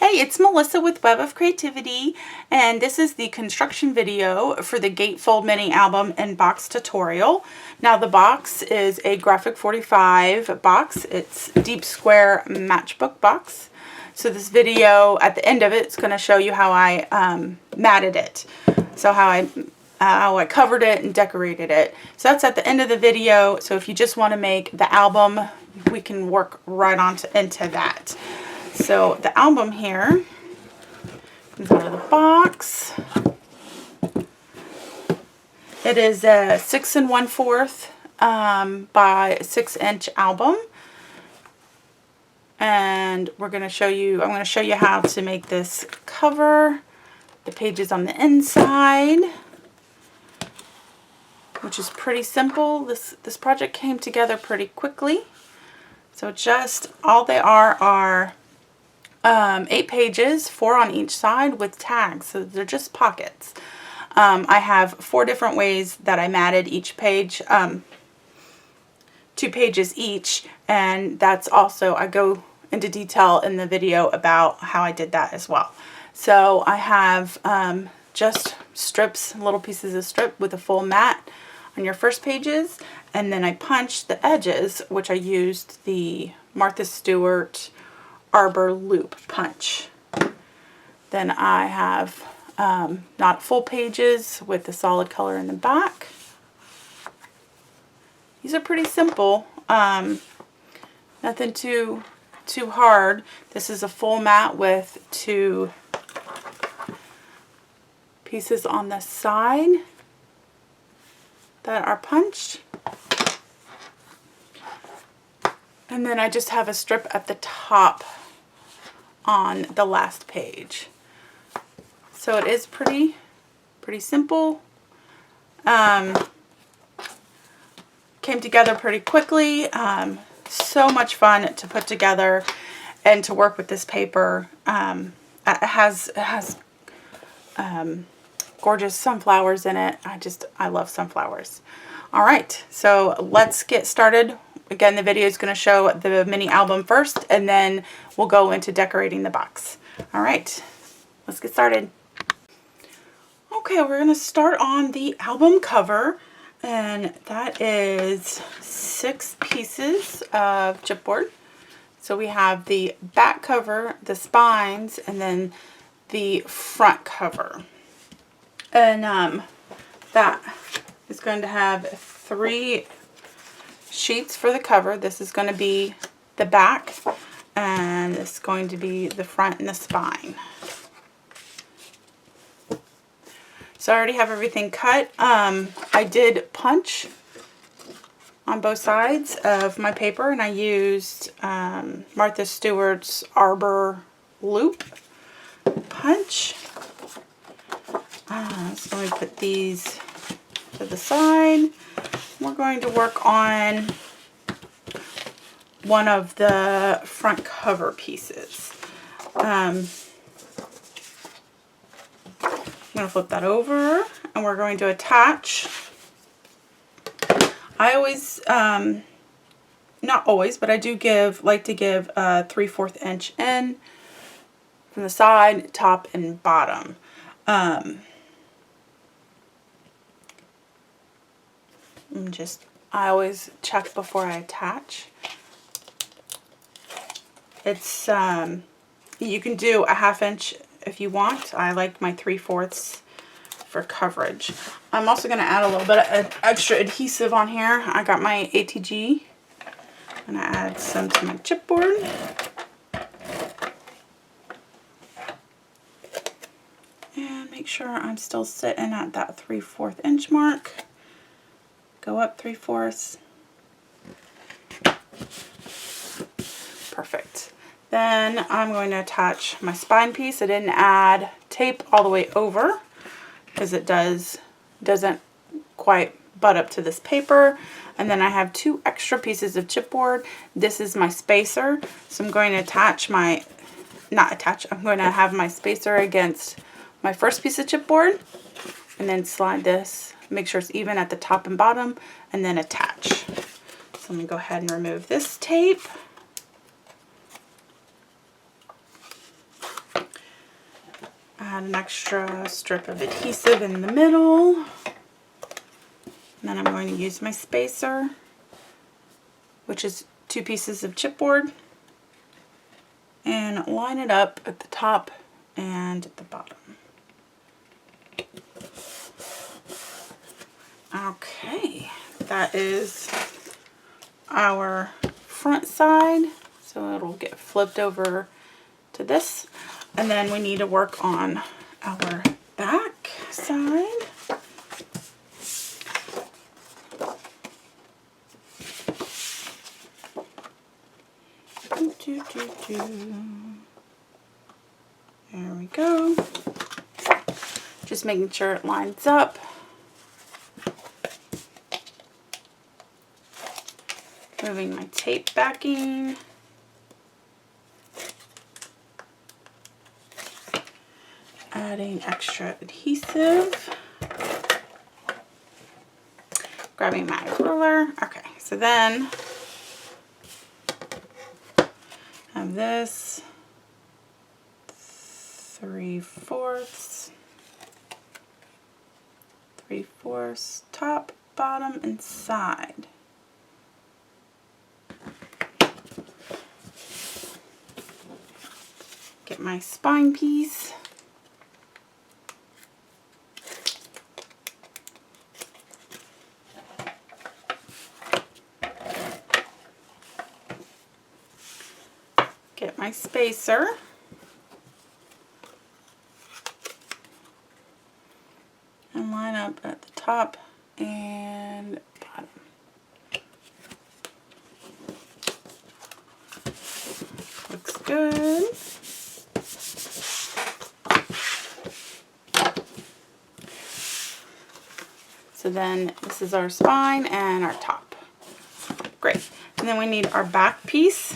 Hey, it's Melissa with Web of Creativity, and this is the construction video for the Gatefold mini album and box tutorial. Now the box is a Graphic 45 box. It's Deep Square Matchbook Box. So this video, at the end of it, it's going to show you how I matted it. So how I covered it and decorated it. So that's at the end of the video. So if you just want to make the album, we can work right on into that. So the album here comes out of the box. It is a 6 1/4 by 6-inch album, and I'm going to show you how to make this cover. The pages on the inside, which is pretty simple. This project came together pretty quickly. So just all they are 8 pages, 4 on each side with tags, so they're just pockets. I have 4 different ways that I matted each page, 2 pages each, and that's also, I go into detail in the video about how I did that as well. So I have just strips, little pieces of strip with a full mat on your first pages, and then I punched the edges, which I used the Martha Stewart Arbor loop punch. Then I have not full pages with the solid color in the back. These are pretty simple, nothing too hard. This is a full mat with 2 pieces on the side that are punched. And then I just have a strip at the top on the last page. So it is pretty simple. Came together pretty quickly. So much fun to put together and to work with this paper. It has gorgeous sunflowers in it. I love sunflowers. All right, so let's get started. Again, the video is going to show the mini album first, and then we'll go into decorating the box. All right, let's get started. Okay, we're going to start on the album cover, and that is 6 pieces of chipboard. So we have the back cover, the spines, and then the front cover. And that is going to have 3 sheets for the cover. This is going to be the back, and this is going to be the front and the spine. So I already have everything cut. I did punch on both sides of my paper, and I used Martha Stewart's Arbor loop punch. So let me put these to the side. We're going to work on one of the front cover pieces. I'm going to flip that over, and we're going to attach. I always, not always, but I do like to give a 3/4 inch in from the side, top, and bottom. I always check before I attach. It's, you can do a 1/2 inch if you want. I like my 3/4 for coverage. I'm also going to add a little bit of extra adhesive on here. I got my ATG. I'm going to add some to my chipboard. And make sure I'm still sitting at that 3/4 inch mark. Go up 3/4. Perfect. Then I'm going to attach my spine piece. I didn't add tape all the way over because it doesn't quite butt up to this paper. And then I have 2 extra pieces of chipboard. This is my spacer. So I'm going to attach I'm going to have my spacer against my first piece of chipboard, and then slide this. Make sure it's even at the top and bottom, and then attach. So let me go ahead and remove this tape. add an extra strip of adhesive in the middle. And then I'm going to use my spacer, which is 2 pieces of chipboard, and line it up at the top and at the bottom. Okay, that is our front side, so it'll get flipped over to this, and then we need to work on our back side. There we go. Just making sure it lines up. Moving my tape backing. Adding extra adhesive. Grabbing my ruler. Okay, so then I have this 3/4, top, bottom, and side. Get my spine piece. Get my spacer. And line up at the top and bottom. Looks good. So then this is our spine and our top. Great. And then we need our back piece.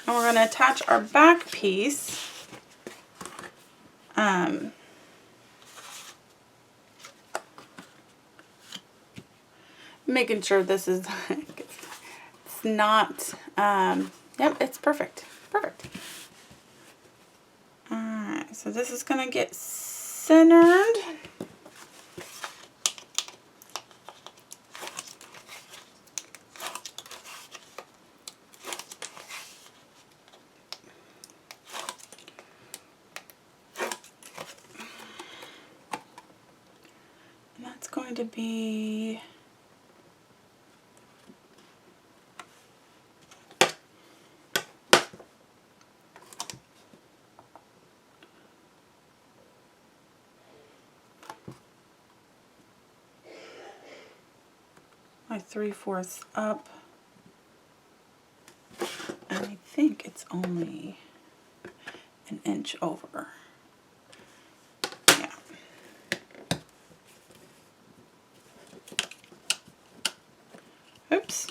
And we're going to attach our back piece making sure this is it's not yep, it's perfect. Perfect. Alright, so this is going to get centered. And that's going to be my 3/4 up, and I think it's only an inch over. Yeah. Oops.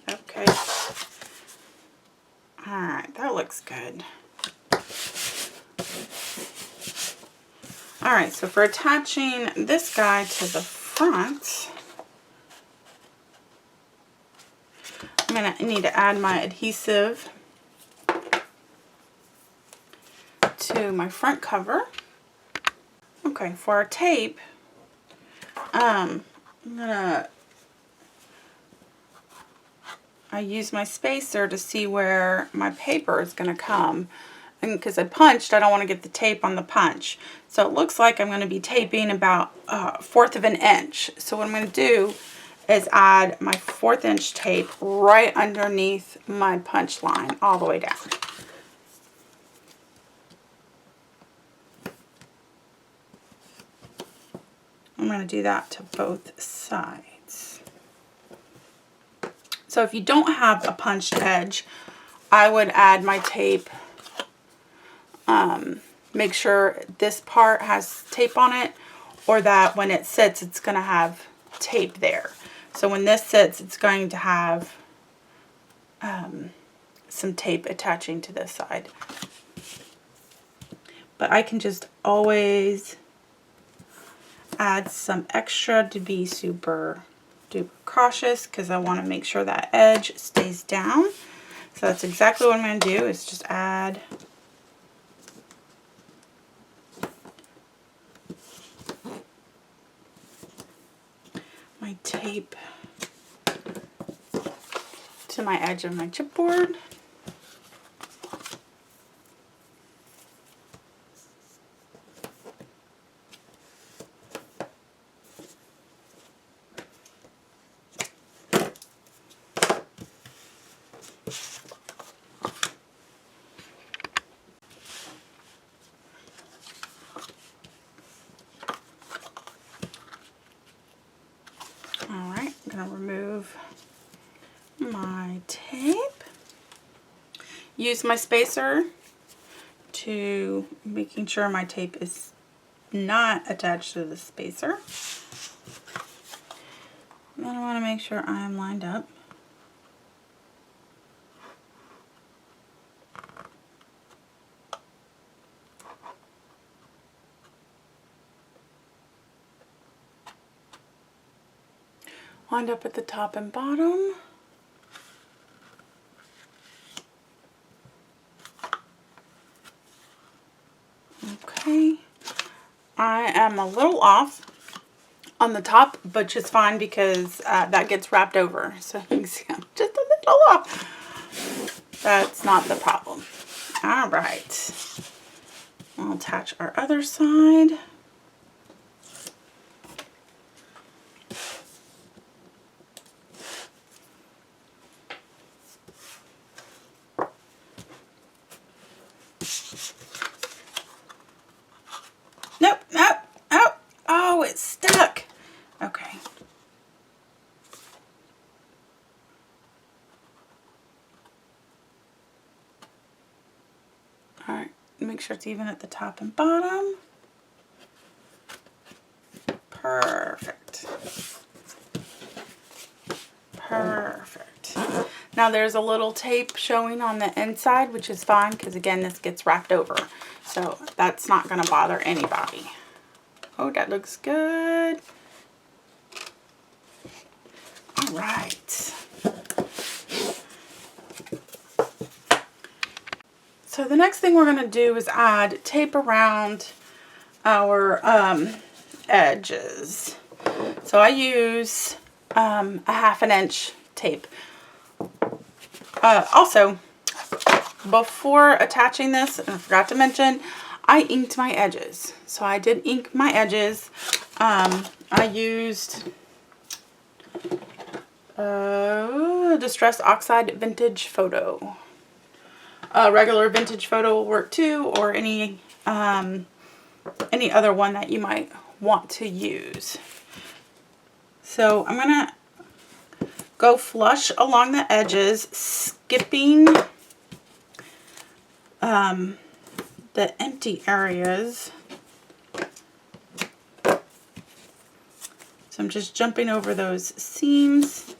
Okay. Alright, that looks good. Alright, so for attaching this guy to the front, I'm going to need to add my adhesive to my front cover. Okay, for our tape, I use my spacer to see where my paper is going to come. And because I punched, I don't want to get the tape on the punch. So it looks like I'm going to be taping about 1/4 of an inch. So what I'm going to do is add my 1/4 inch tape right underneath my punch line all the way down. I'm going to do that to both sides. So if you don't have a punched edge, I would add my tape. Make sure this part has tape on it, or that when it sits, it's going to have tape there. So when this sits, it's going to have some tape attaching to this side. But I can just always add some extra to be super do cautious because I want to make sure that edge stays down. So that's exactly what I'm going to do, is just add my tape to my edge of my chipboard. Alright, I'm going to remove my tape. Use my spacer to making sure my tape is not attached to the spacer. And then I want to make sure I'm lined up. Lined up at the top and bottom. Okay. I am a little off on the top, but just fine because that gets wrapped over. So you can see I'm just a little off. That's not the problem. All right. I'll attach our other side. Nope, nope, nope. Oh, it's stuck. Okay. All right, make sure it's even at the top and bottom. Perfect. Perfect. Now there's a little tape showing on the inside, which is fine because again, this gets wrapped over. So that's not going to bother anybody. Oh, that looks good. All right. So the next thing we're going to do is add tape around our edges. So I use a 1/2 inch tape. Also, before attaching this, and I forgot to mention, I inked my edges. So I did ink my edges. I used Distress Oxide Vintage Photo. Regular Vintage Photo will work too, or any other one that you might want to use. So I'm going to go flush along the edges, skipping the empty areas. So I'm just jumping over those seams.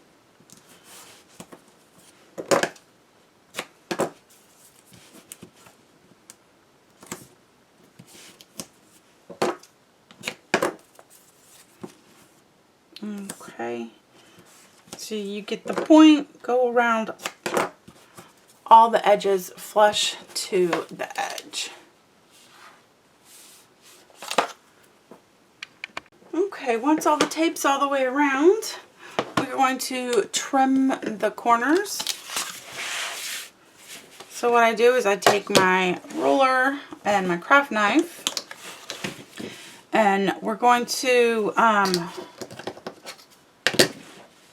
Okay, so you get the point, go around all the edges, flush to the edge. Okay, once all the tape's all the way around, we're going to trim the corners. So what I do is I take my ruler and my craft knife, and we're going to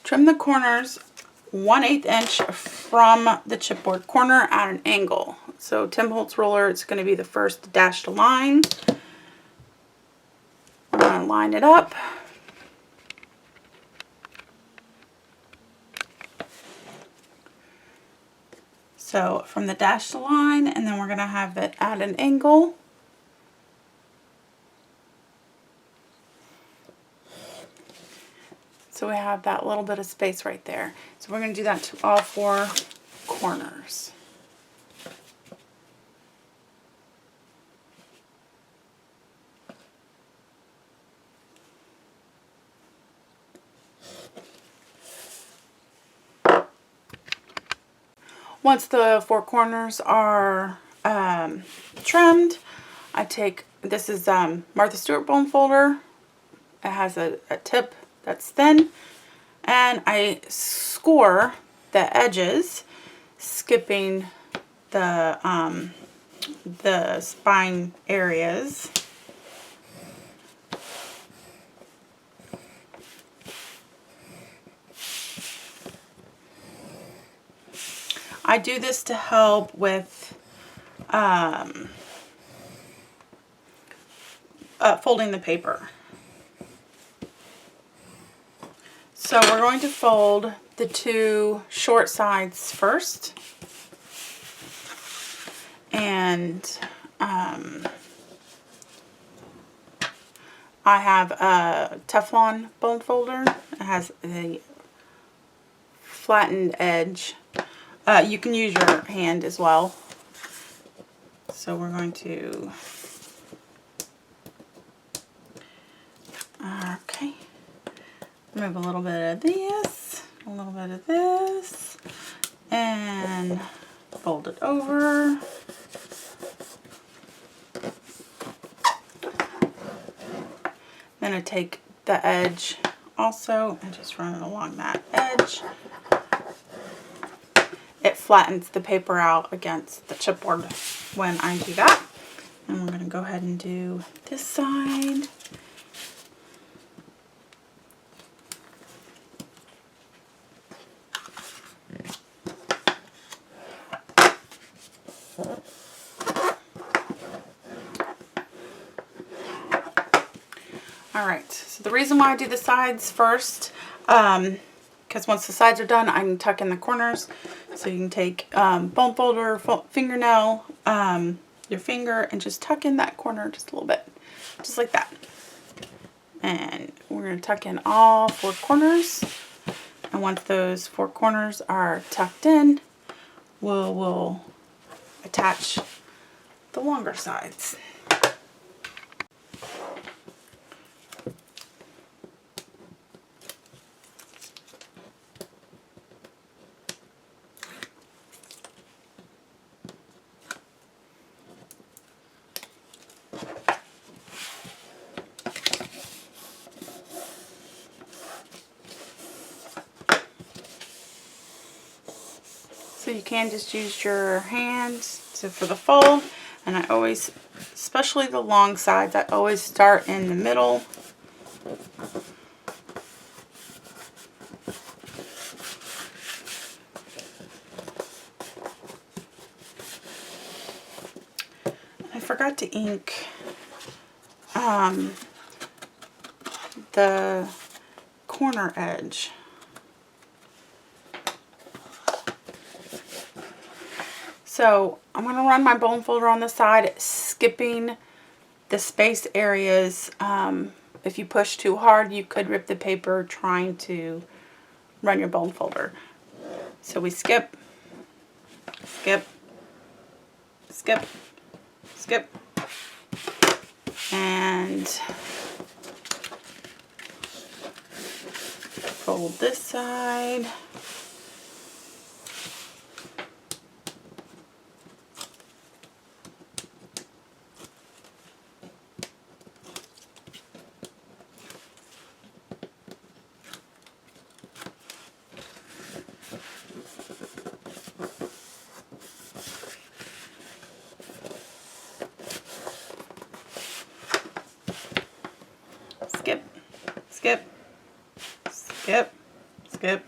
trim the corners 1/8 inch from the chipboard corner at an angle. So Tim Holtz ruler, it's going to be the first dashed line. I'm going to line it up. So from the dashed line, and then we're going to have it at an angle. So we have that little bit of space right there. So we're going to do that to all 4 corners. Once the four corners are trimmed, I take, this is Martha Stewart bone folder. It has a tip that's thin, and I score the edges, skipping the spine areas. I do this to help with folding the paper. So we're going to fold the two short sides first. And I have a Teflon bone folder. It has a flattened edge. You can use your hand as well. So we're going to, okay, remove a little bit of this, a little bit of this, and fold it over. Then I take the edge also and just run it along that edge. It flattens the paper out against the chipboard when I do that. And we're going to go ahead and do this side. Alright, so the reason why I do the sides first, because once the sides are done, I can tuck in the corners. So you can take bone folder, fingernail, your finger, and just tuck in that corner just a little bit, just like that. And we're going to tuck in all four corners. And once those four corners are tucked in, we'll attach the longer sides. So you can just use your hands for the fold, and I always, especially the long sides, I always start in the middle. I forgot to ink the corner edge. So I'm going to run my bone folder on the side, skipping the space areas. If you push too hard, you could rip the paper trying to run your bone folder. So we skip, skip, skip, skip, and fold this side. Skip, skip, skip, skip,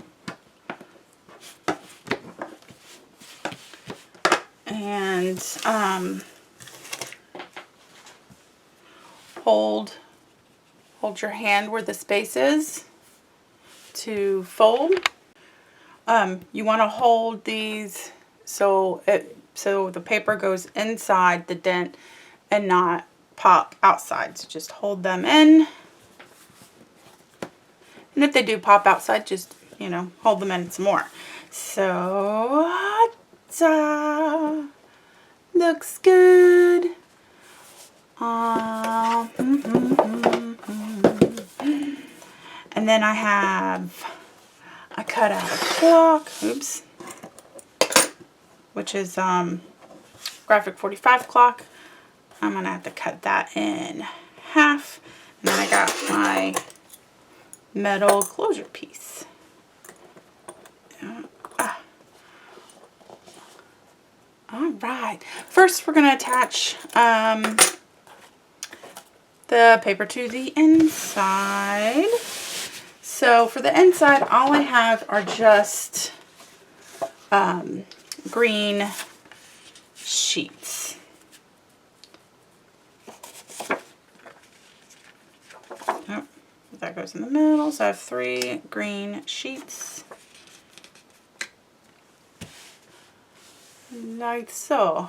and hold your hand where the space is to fold. You want to hold these so the paper goes inside the dent and not pop outside. So just hold them in. And if they do pop outside, just, you know, hold them in some more. So, looks good. And then I cut out a clock. Oops. which is graphic 45 clock. I'm going to have to cut that in half. And then I got my metal closure piece. All right. First, we're going to attach the paper to the inside. So for the inside, all I have are just green sheets. Oh, that goes in the middle. So I have 3 green sheets. Like so.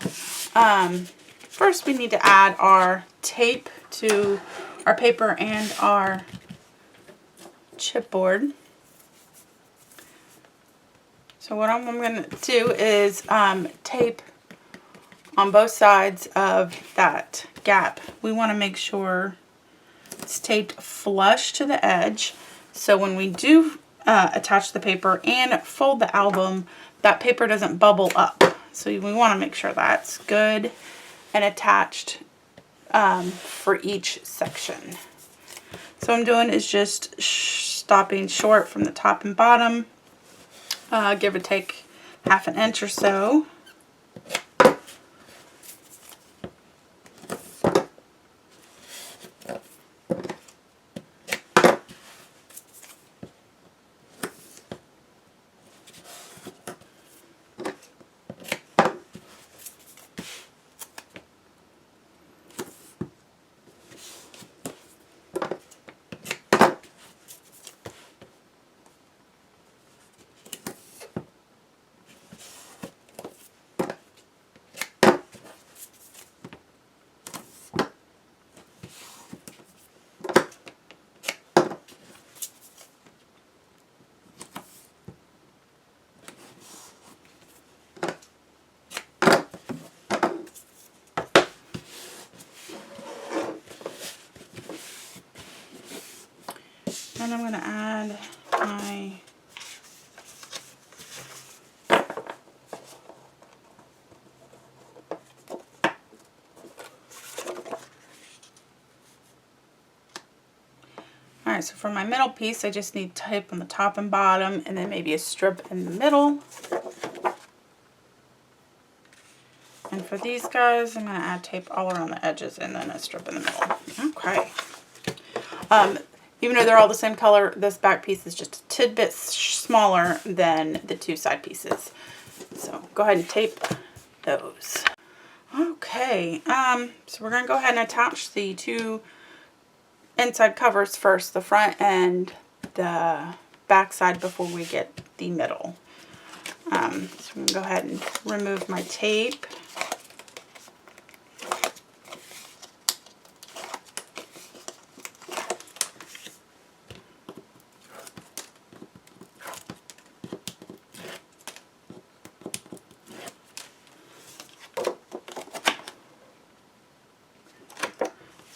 First we need to add our tape to our paper and our chipboard. So what I'm going to do is tape on both sides of that gap. We want to make sure it's taped flush to the edge, so when we do attach the paper and fold the album, that paper doesn't bubble up. So we want to make sure that's good and attached for each section. So what I'm doing is just stopping short from the top and bottom, give or take ½ an inch or so. And I'm going to add my Alright, so for my middle piece, I just need tape on the top and bottom, and then maybe a strip in the middle. And for these guys, I'm going to add tape all around the edges and then a strip in the middle. Okay. Even though they're all the same color, this back piece is just a tidbit smaller than the 2 side pieces. So go ahead and tape those. Okay, so we're going to go ahead and attach the 2 inside covers first, the front and the back side, before we get the middle. So I'm going to go ahead and remove my tape.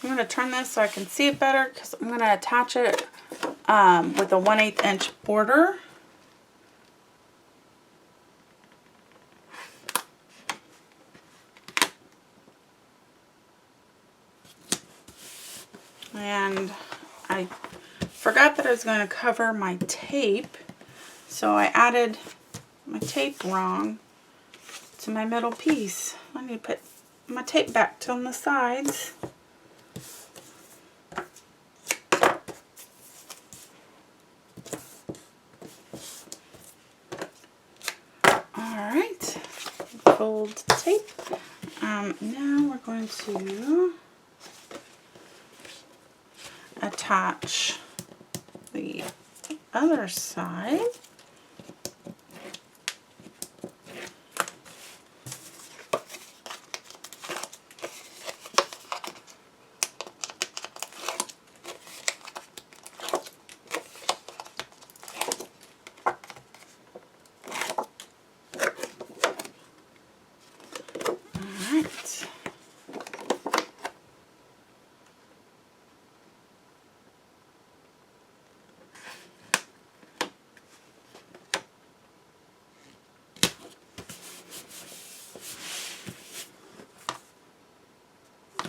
I'm going to turn this so I can see it better, because I'm going to attach it with a 1/8 inch border. And I forgot that I was going to cover my tape, so I added my tape wrong to my middle piece. I need to put my tape back on the sides. Alright, fold tape. Now we're going to attach the other side.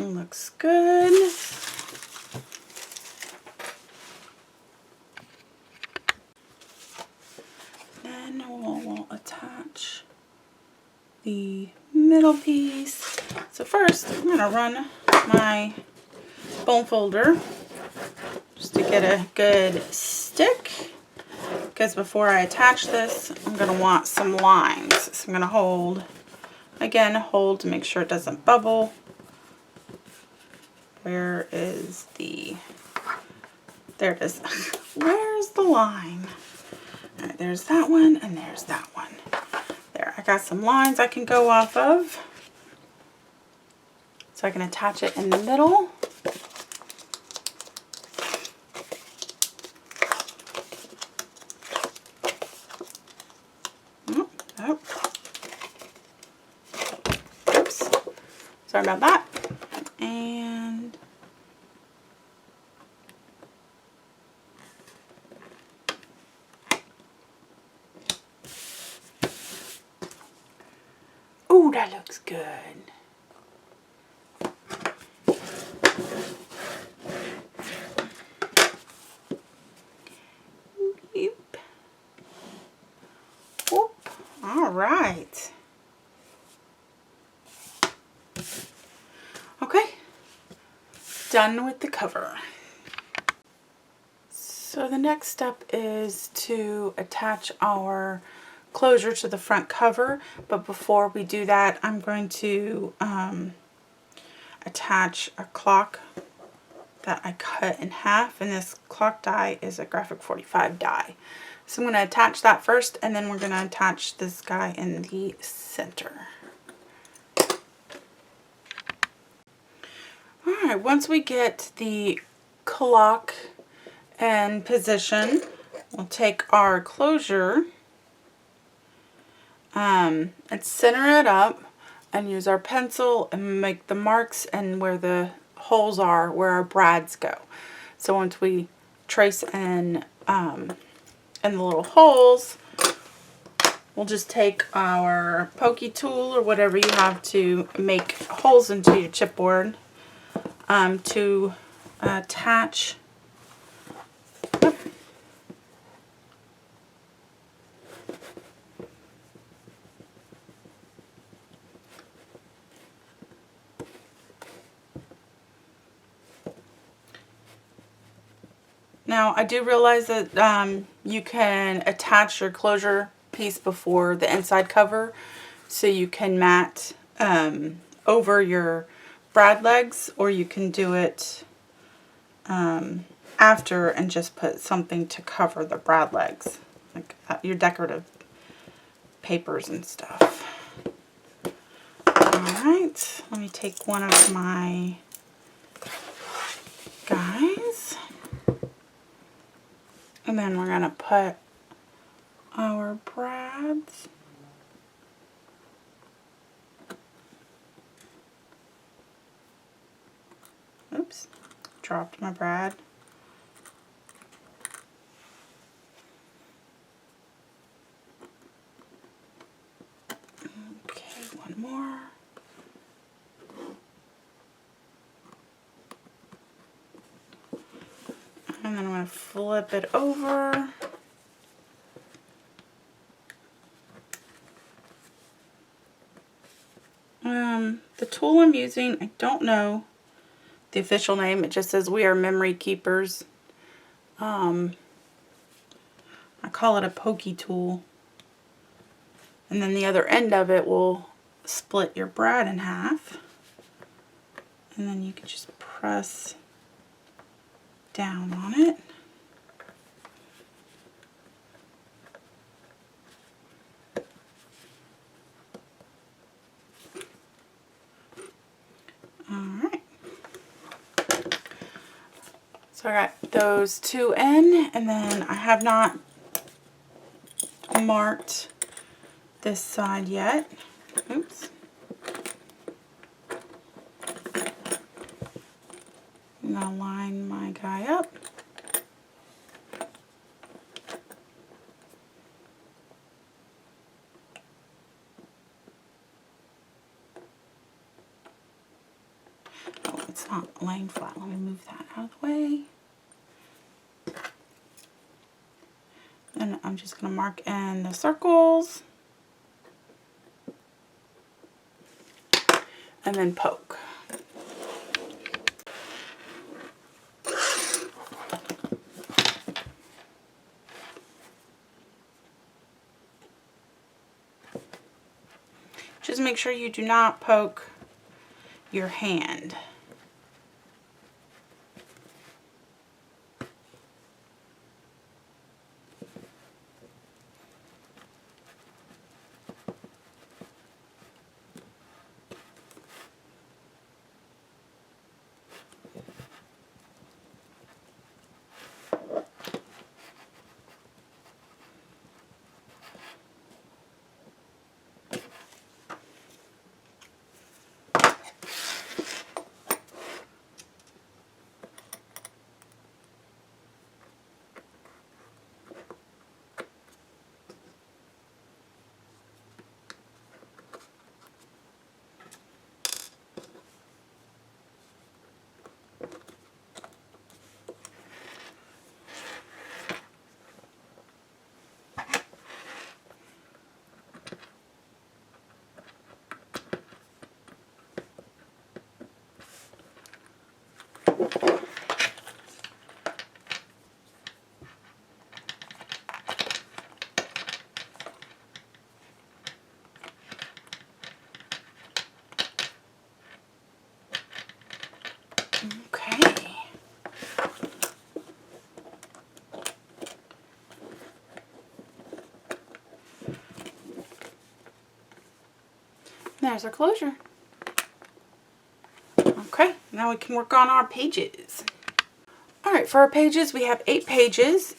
Looks good. Then we'll attach the middle piece. So first, I'm going to run my bone folder just to get a good stick, because before I attach this, I'm going to want some lines. So I'm going to hold to make sure it doesn't bubble. Where is the, there it is. Where's the line? All right, there's that one and there's that one. There, I got some lines I can go off of. So I can attach it in the middle. Oh. Oops. Sorry about that. And oh, that looks good. Yep. Whoop. All right. Okay. Done with the cover. So the next step is to attach our closure to the front cover, but before we do that, I'm going to attach a clock that I cut in half, and this clock die is a Graphic 45 die. So I'm going to attach that first, and then we're going to attach this guy in the center. Alright, once we get the clock in position, we'll take our closure and center it up and use our pencil and make the marks and where the holes are, where our brads go. So once we trace in the little holes, we'll just take our pokey tool or whatever you have to make holes into your chipboard to attach. Now, I do realize that you can attach your closure piece before the inside cover, so you can mat over your brad legs, or you can do it after and just put something to cover the brad legs, like your decorative papers and stuff. Alright, let me take one of my guys. And then we're going to put our brads. Oops, dropped my brad. Okay, one more. And then I'm going to flip it over. The tool I'm using, I don't know the official name. It just says we are memory keepers. I call it a pokey tool. And then the other end of it will split your brad in half. And then you can just press down on it. Alright. So I got those two in, and then I have not marked this side yet. Oops. I'm going to line my guy up. not laying flat. Let me move that out of the way. And I'm just going to mark in the circles. And then poke. Just make sure you do not poke your hand. Okay. There's our closure. Okay, now we can work on our pages. Alright, for our pages, we have 8 pages.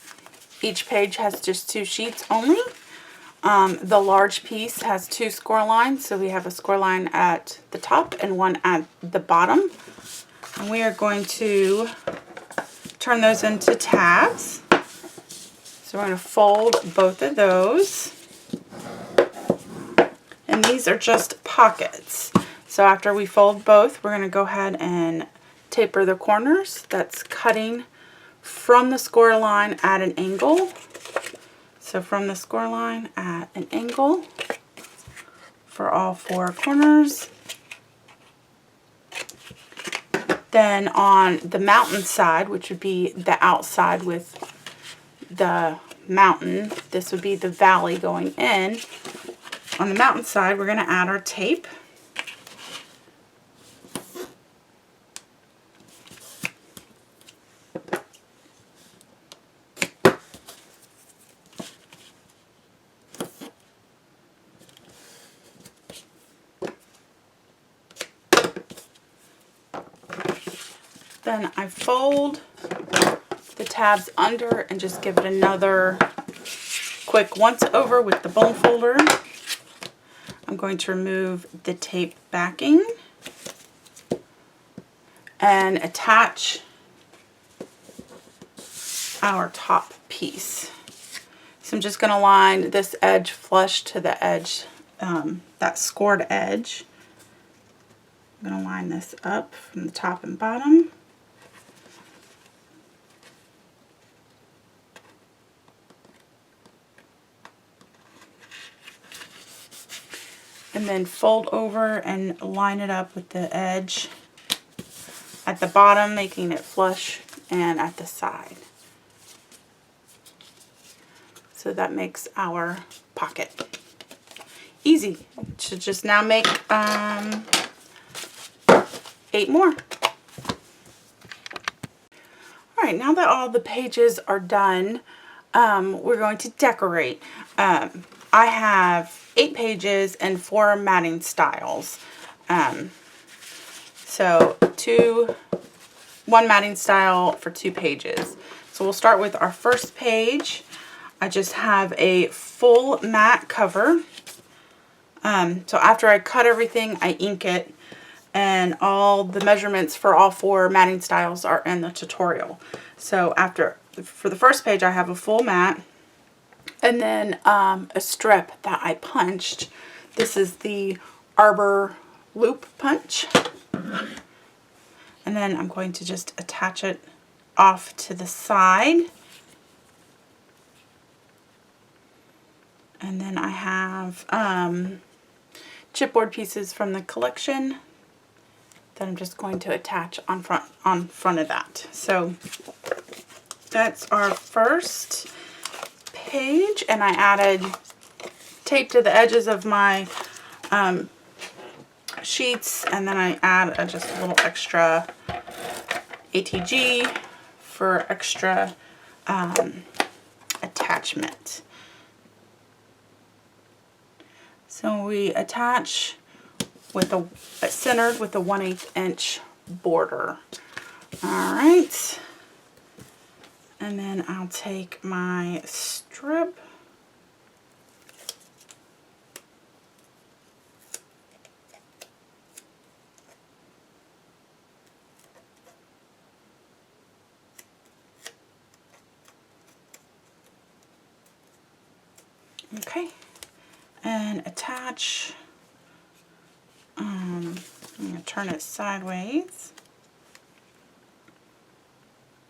Each page has just 2 sheets only. The large piece has 2 score lines, so we have a score line at the top and one at the bottom. And we are going to turn those into tabs. So we're going to fold both of those. And these are just pockets. So after we fold both, we're going to go ahead and taper the corners. That's cutting from the score line at an angle. So from the score line at an angle for all 4 corners. Then on the mountain side, which would be the outside with the mountain, this would be the valley going in. On the mountain side, we're going to add our tape. Then I fold the tabs under and just give it another quick once over with the bone folder. I'm going to remove the tape backing and attach our top piece. So I'm just going to line this edge flush to the edge, that scored edge. I'm going to line this up from the top and bottom. And then fold over and line it up with the edge at the bottom, making it flush, and at the side. So that makes our pocket. Easy. Should just now make 8 more. Alright, now that all the pages are done, we're going to decorate. I have 8 pages and 4 matting styles. So 1 matting style for 2 pages. So we'll start with our first page. I just have a full mat cover. So after I cut everything, I ink it, and all the measurements for all 4 matting styles are in the tutorial. So for the first page, I have a full mat, and then a strip that I punched. This is the Arbor loop punch. And then I'm going to just attach it off to the side. And then I have chipboard pieces from the collection that I'm just going to attach on front of that. So that's our first page, and I added tape to the edges of my sheets, and then I add just a little extra ATG for extra attachment. So we attach with a centered with a 1/8 inch border. All right, and then I'll take my strip . Okay, and attach. I'm going to turn it sideways.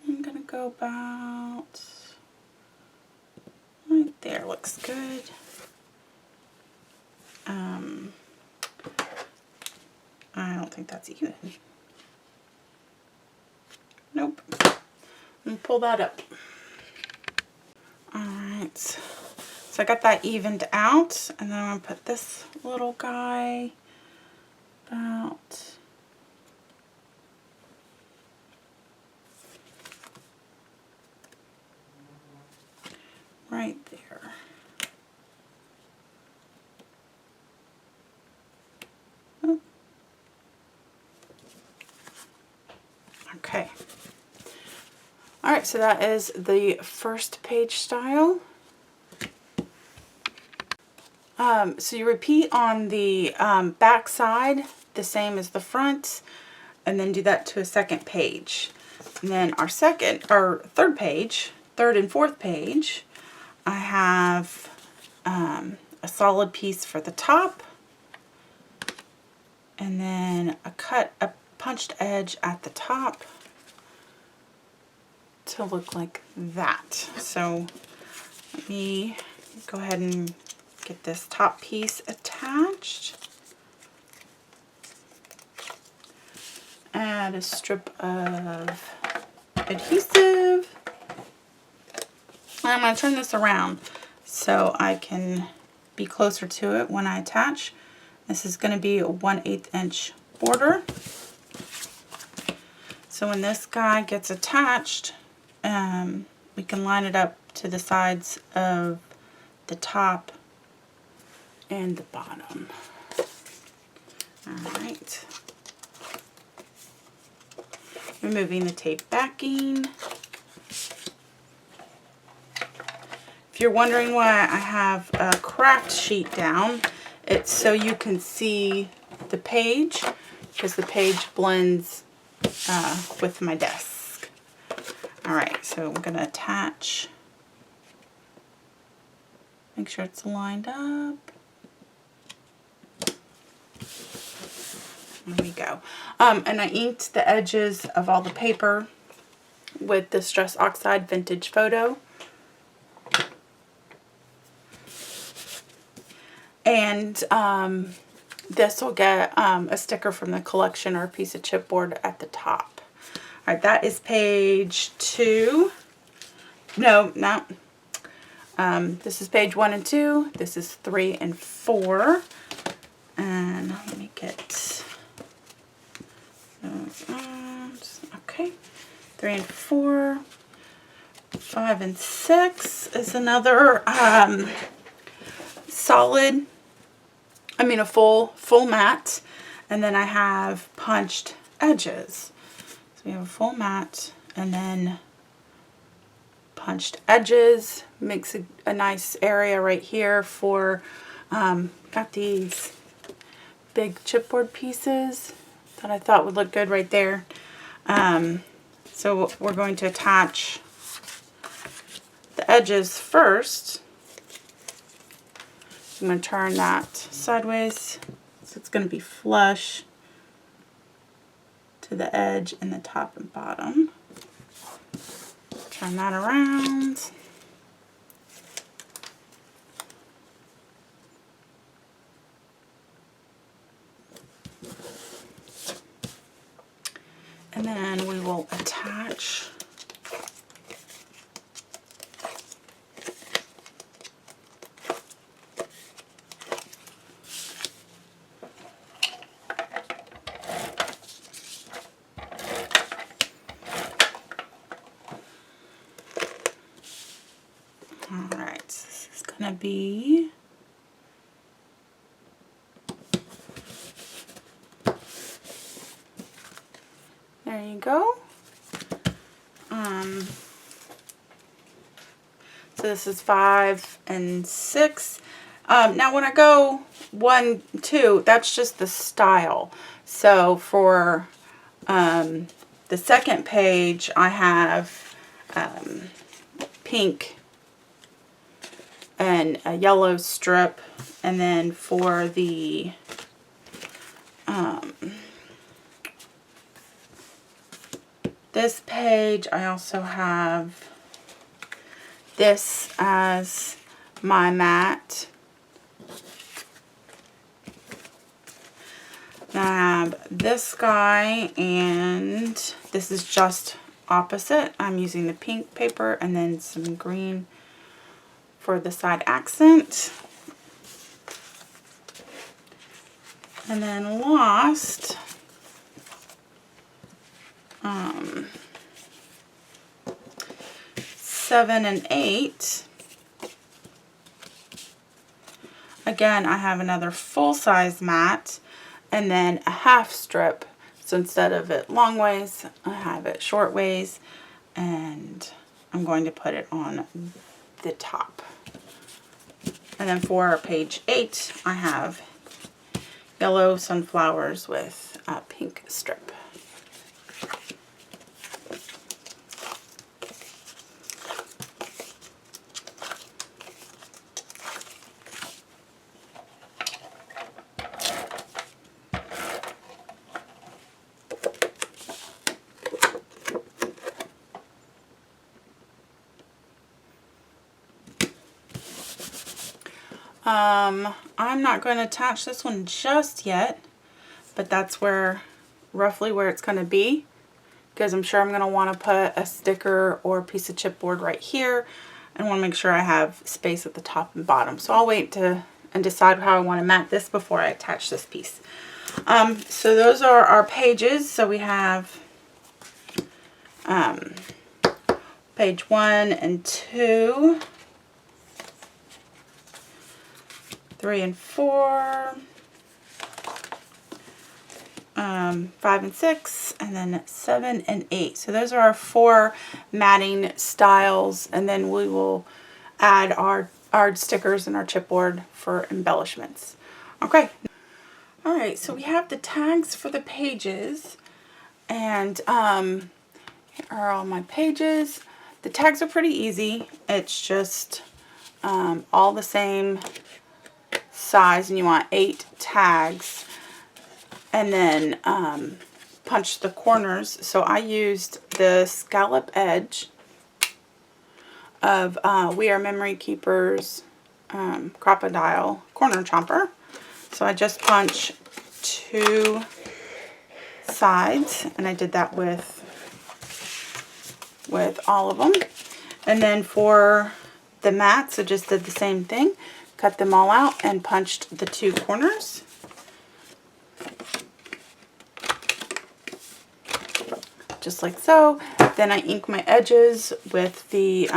I'm going to go about right there. Looks good. I don't think that's even. Nope. And pull that up. Alright. So I got that evened out, and then I'm going to put this little guy about right there. Oh. Okay. Alright, so that is the first page style. So you repeat on the back side the same as the front, and then do that to a second page. And then our third page, third and fourth page, I have a solid piece for the top, and then a punched edge at the top to look like that. So let me go ahead and get this top piece attached. Add a strip of adhesive. And I'm going to turn this around so I can be closer to it when I attach. This is going to be a 1/8 inch border. So when this guy gets attached, we can line it up to the sides of the top and the bottom. Alright. Removing the tape backing. If you're wondering why I have a craft sheet down, it's so you can see the page, because the page blends with my desk. Alright, so I'm going to attach. Make sure it's lined up. There we go. And I inked the edges of all the paper with the Stress Oxide Vintage Photo. And this will get a sticker from the collection or a piece of chipboard at the top. Alright, that is page 2. No, not. This is page 1 and 2. This is 3 and 4. And let me get those arms. Okay. 3 and 4. 5 and 6 is another solid, a full mat. And then I have punched edges. So we have a full mat and then punched edges. Makes a nice area right here for, got these big chipboard pieces that I thought would look good right there. So we're going to attach the edges first. I'm going to turn that sideways so it's going to be flush. to the edge and the top and bottom. Turn that around. And then we will attach Alright, so this is going to be there you go. So this is 5 and 6. Now when I go 1, 2, that's just the style. So for the second page, I have pink and a yellow strip, and then for the this page, I also have this as my mat. Now I have this guy, and this is just opposite. I'm using the pink paper and then some green for the side accent. And then last, 7 and 8. Again, I have another full-size mat and then a half strip. So instead of it long ways, I have it short ways, and I'm going to put it on the top. And then for page 8, I have yellow sunflowers with a pink strip. I'm not going to attach this one just yet, but that's roughly where it's going to be, because I'm sure I'm going to want to put a sticker or a piece of chipboard right here, and want to make sure I have space at the top and bottom. So I'll wait and decide how I want to mat this before I attach this piece. So those are our pages. So we have page 1 and 2. 3 and 4, 5 and 6, and then 7 and 8. So those are our 4 matting styles, and then we will add our stickers and our chipboard for embellishments. Okay. Alright, so we have the tags for the pages, and here are all my pages. The tags are pretty easy. It's just all the same size, and you want 8 tags, and then punch the corners. So I used the scallop edge of We Are Memory Keepers Crocodile Corner Chomper. So I just punch 2 sides, and I did that with all of them. And then for the mats, I just did the same thing. Cut them all out and punched the 2 corners. Just like so. Then I ink my edges with the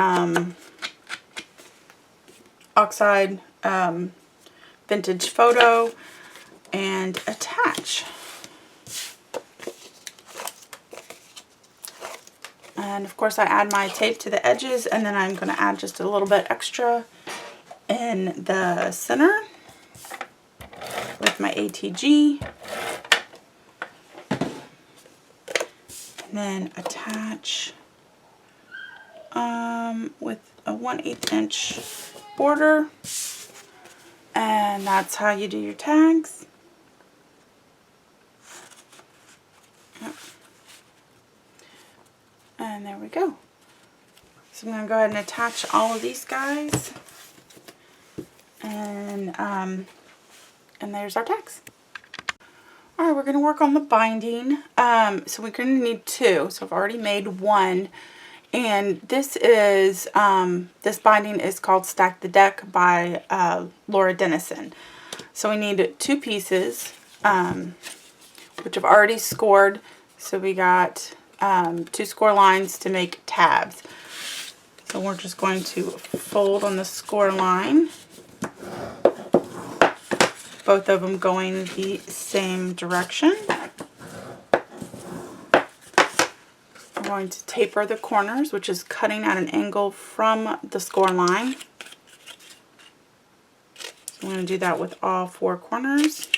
Oxide Vintage Photo and attach. And of course I add my tape to the edges, and then I'm going to add just a little bit extra in the center with my ATG, and then attach with a 1/8 inch border, and that's how you do your tags. And there we go. So I'm going to go ahead and attach all of these guys. And there's our tags. All right, we're going to work on the binding. So we're going to need 2. So I've already made 1. And this is, this binding is called Stack the Deck by Laura Dennison. So we need 2 pieces, which I've already scored. So we got 2 score lines to make tabs. So we're just going to fold on the score line. Both of them going the same direction. I'm going to taper the corners, which is cutting at an angle from the score line. So I'm going to do that with all 4 corners.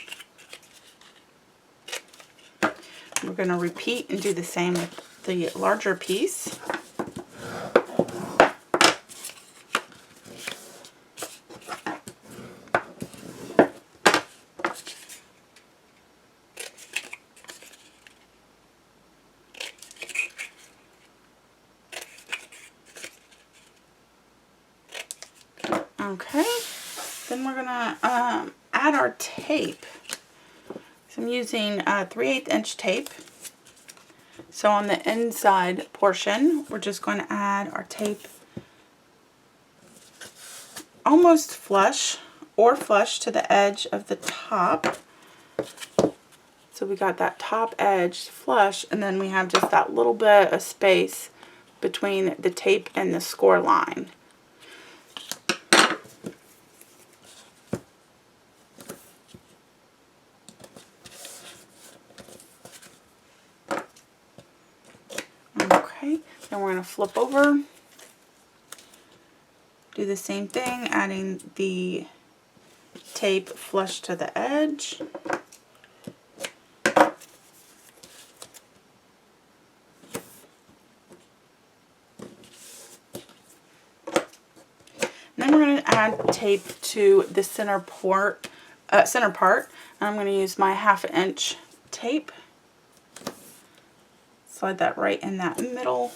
We're going to repeat and do the same with the larger piece. Okay, then we're gonna add our tape. So I'm using 3/8 inch tape. So on the inside portion, we're just going to add our tape almost flush or flush to the edge of the top. So we got that top edge flush, and then we have just that little bit of space between the tape and the score line. Okay, then we're going to flip over, do the same thing, adding the tape flush to the edge. Then we're going to add tape to the center part. I'm going to use my 1/2 inch tape. Slide that right in that middle.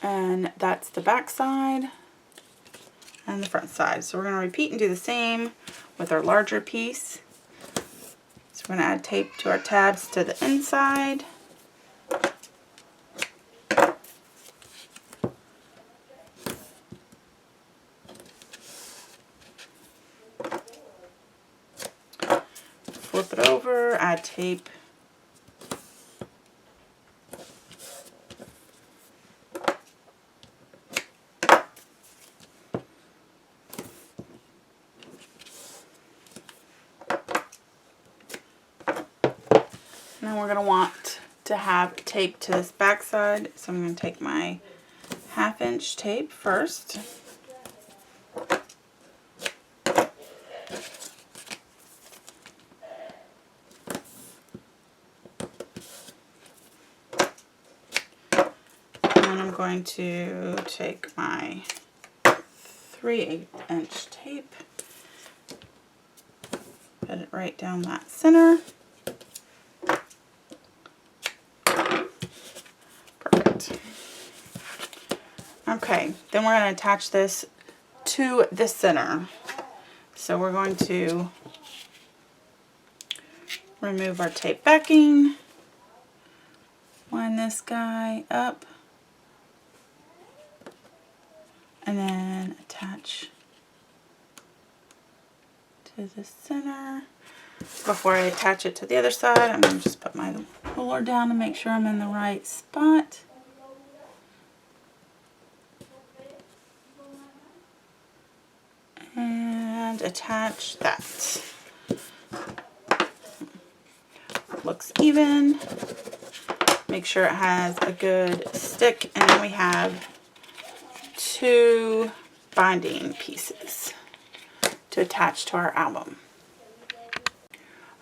And that's the back side and the front side. So we're going to repeat and do the same with our larger piece. So we're going to add tape to our tabs to the inside. Flip it over, add tape. Now we're going to want to have tape to this back side, so I'm going to take my 1/2 inch tape first. And then I'm going to take my 3/8 inch tape, put it right down that center. Okay, then we're going to attach this to the center. So we're going to remove our tape backing, line this guy up, and then attach to the center. Before I attach it to the other side, I'm going to just put my ruler down to make sure I'm in the right spot. And attach that. Looks even. Make sure it has a good stick, and then we have 2 binding pieces to attach to our album.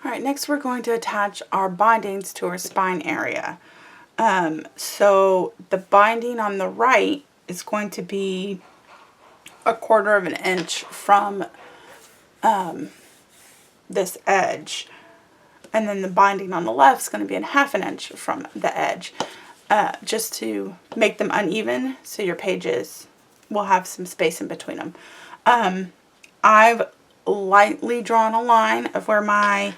Alright, next we're going to attach our bindings to our spine area. So the binding on the right is going to be 1/4 of an inch from this edge. And then the binding on the left is going to be a 1/2 inch from the edge, just to make them uneven so your pages will have some space in between them. I've lightly drawn a line of where my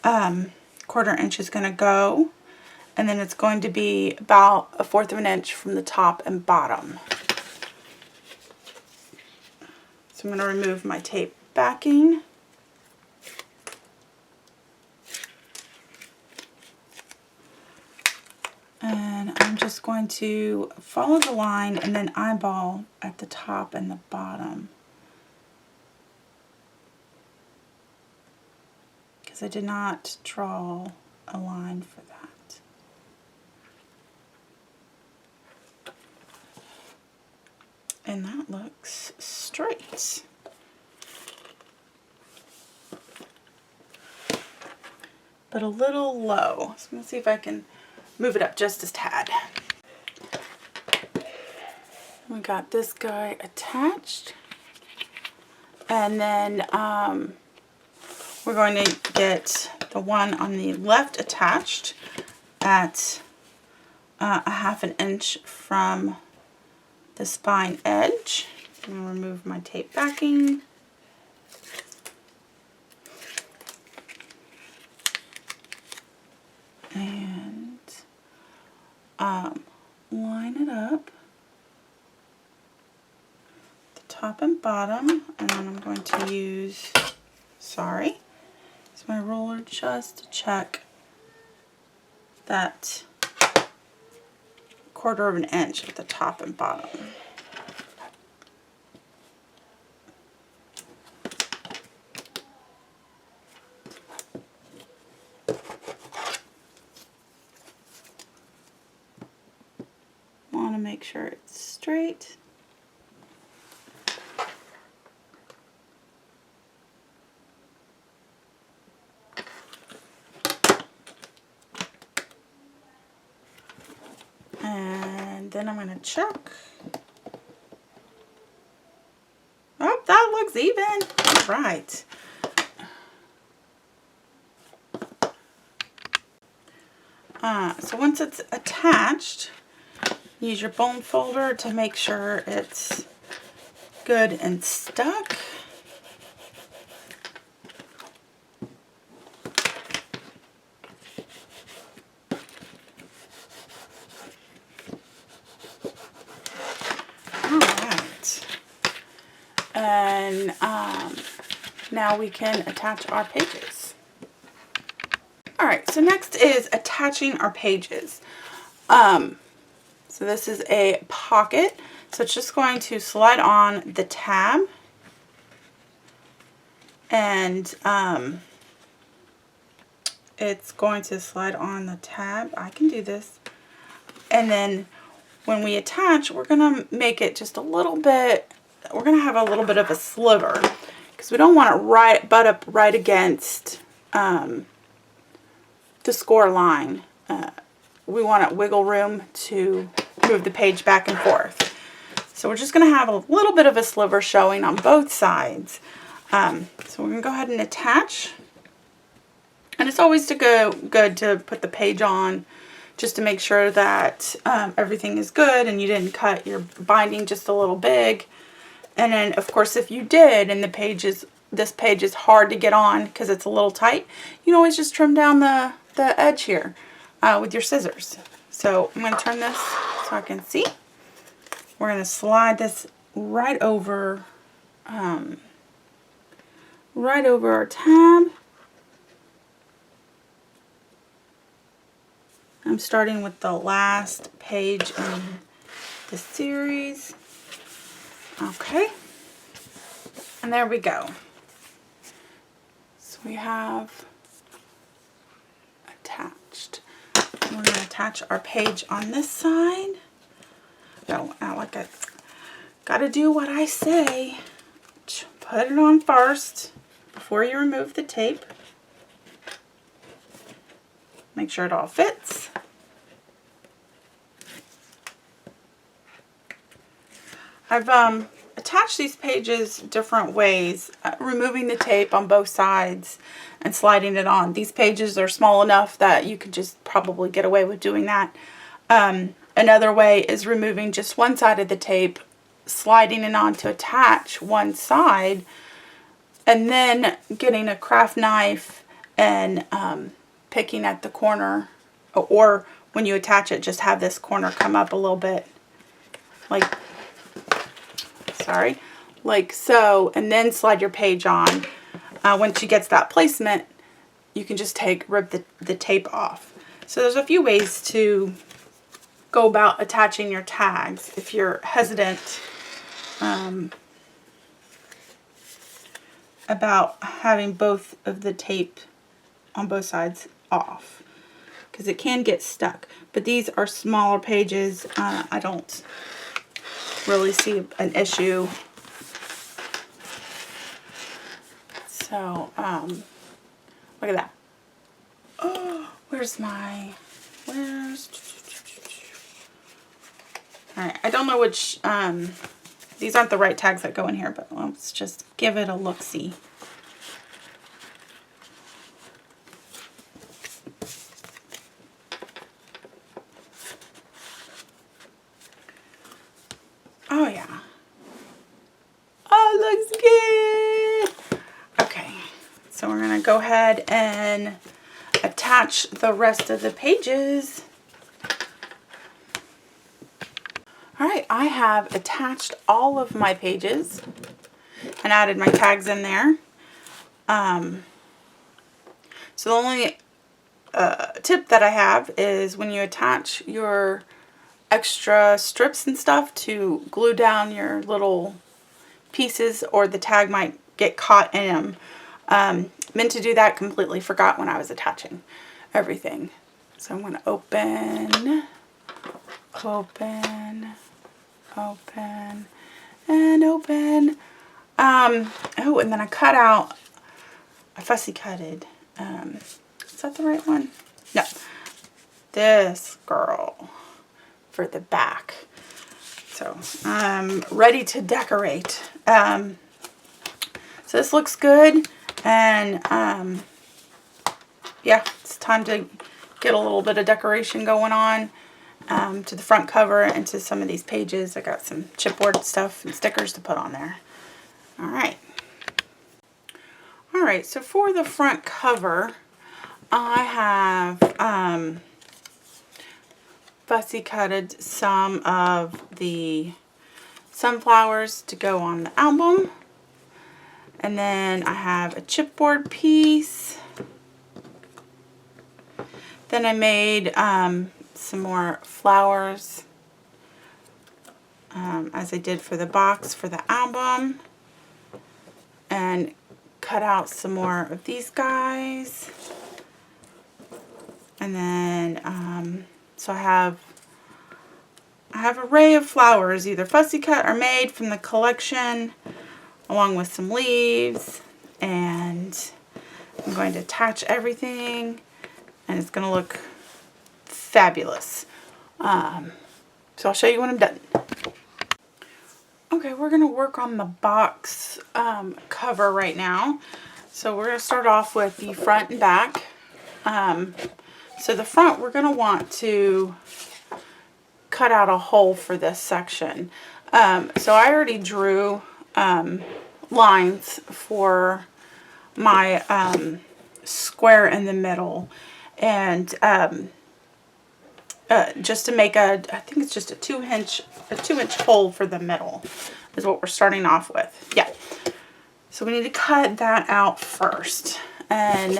1/4 inch is going to go, and then it's going to be about 1/4 inch from the top and bottom. So I'm going to remove my tape backing. And I'm just going to follow the line and then eyeball at the top and the bottom, because I did not draw a line for that. And that looks straight. But a little low. So I'm going to see if I can move it up just a tad. We got this guy attached. And then we're going to get the one on the left attached at a 1/2 inch from the spine edge. I'm going to remove my tape backing. And line it up, the top and bottom, and then I'm going to use, use my ruler just to check that 1/4 inch at the top and bottom. Want to make sure it's straight. And then I'm going to check. Oh, that looks even. All right. So once it's attached, use your bone folder to make sure it's good and stuck. Alright. And now we can attach our pages. Alright, so next is attaching our pages. So this is a pocket, so it's just going to slide on the tab, and it's going to slide on the tab. I can do this. And then when we attach, we're going to make it just a little bit, we're going to have a little bit of a sliver, because we don't want it butt up right against the score line. We want it wiggle room to move the page back and forth. So we're just going to have a little bit of a sliver showing on both sides. So we're going to go ahead and attach. And it's always good to put the page on just to make sure that everything is good and you didn't cut your binding just a little big. And then, of course, if you did and this page is hard to get on because it's a little tight, you can always just trim down the edge here with your scissors. So I'm going to turn this so I can see. We're going to slide this right over our tab. I'm starting with the last page in the series. Okay. And there we go. So we have attached. We're going to attach our page on this side. Oh, like I gotta do what I say. Put it on first before you remove the tape. Make sure it all fits. I've attach these pages different ways, removing the tape on both sides and sliding it on. These pages are small enough that you could just probably get away with doing that. Another way is removing just one side of the tape, sliding it on to attach one side, and then getting a craft knife and picking at the corner, or when you attach it, just have this corner come up a little bit, like so, and then slide your page on. Once you get to that placement, you can just rip the tape off. So there's a few ways to go about attaching your tags if you're hesitant about having both of the tape on both sides off, because it can get stuck. But these are smaller pages. I don't really see an issue. So look at that. Oh, alright, I don't know which these aren't the right tags that go in here, but let's just give it a look-see. Oh yeah. Oh, looks good. Okay, so we're gonna go ahead and attach the rest of the pages. Alright, I have attached all of my pages and added my tags in there. So the only tip that I have is when you attach your extra strips and stuff, to glue down your little pieces, or the tag might get caught in them. Meant to do that, completely forgot when I was attaching everything. So I'm going to open, and open. Oh, and then I cut out, I fussy cutted. Is that the right one? No. This girl for the back. So I'm ready to decorate. So this looks good, and yeah, it's time to get a little bit of decoration going on to the front cover and to some of these pages. I got some chipboard stuff and stickers to put on there. Alright, so for the front cover, I have fussy cutted some of the sunflowers to go on the album. And then I have a chipboard piece. Then I made some more flowers as I did for the box for the album. And cut out some more of these guys. And then so I have an array of flowers, either fussy cut or made from the collection, along with some leaves. And I'm going to attach everything, and it's going to look fabulous. So I'll show you when I'm done. Okay, we're going to work on the box cover right now. So we're going to start off with the front and back. So the front, we're going to want to cut out a hole for this section. So I already drew lines for my square in the middle, and just to make I think it's just a 2-inch hole for the middle is what we're starting off with. Yeah. So we need to cut that out first, and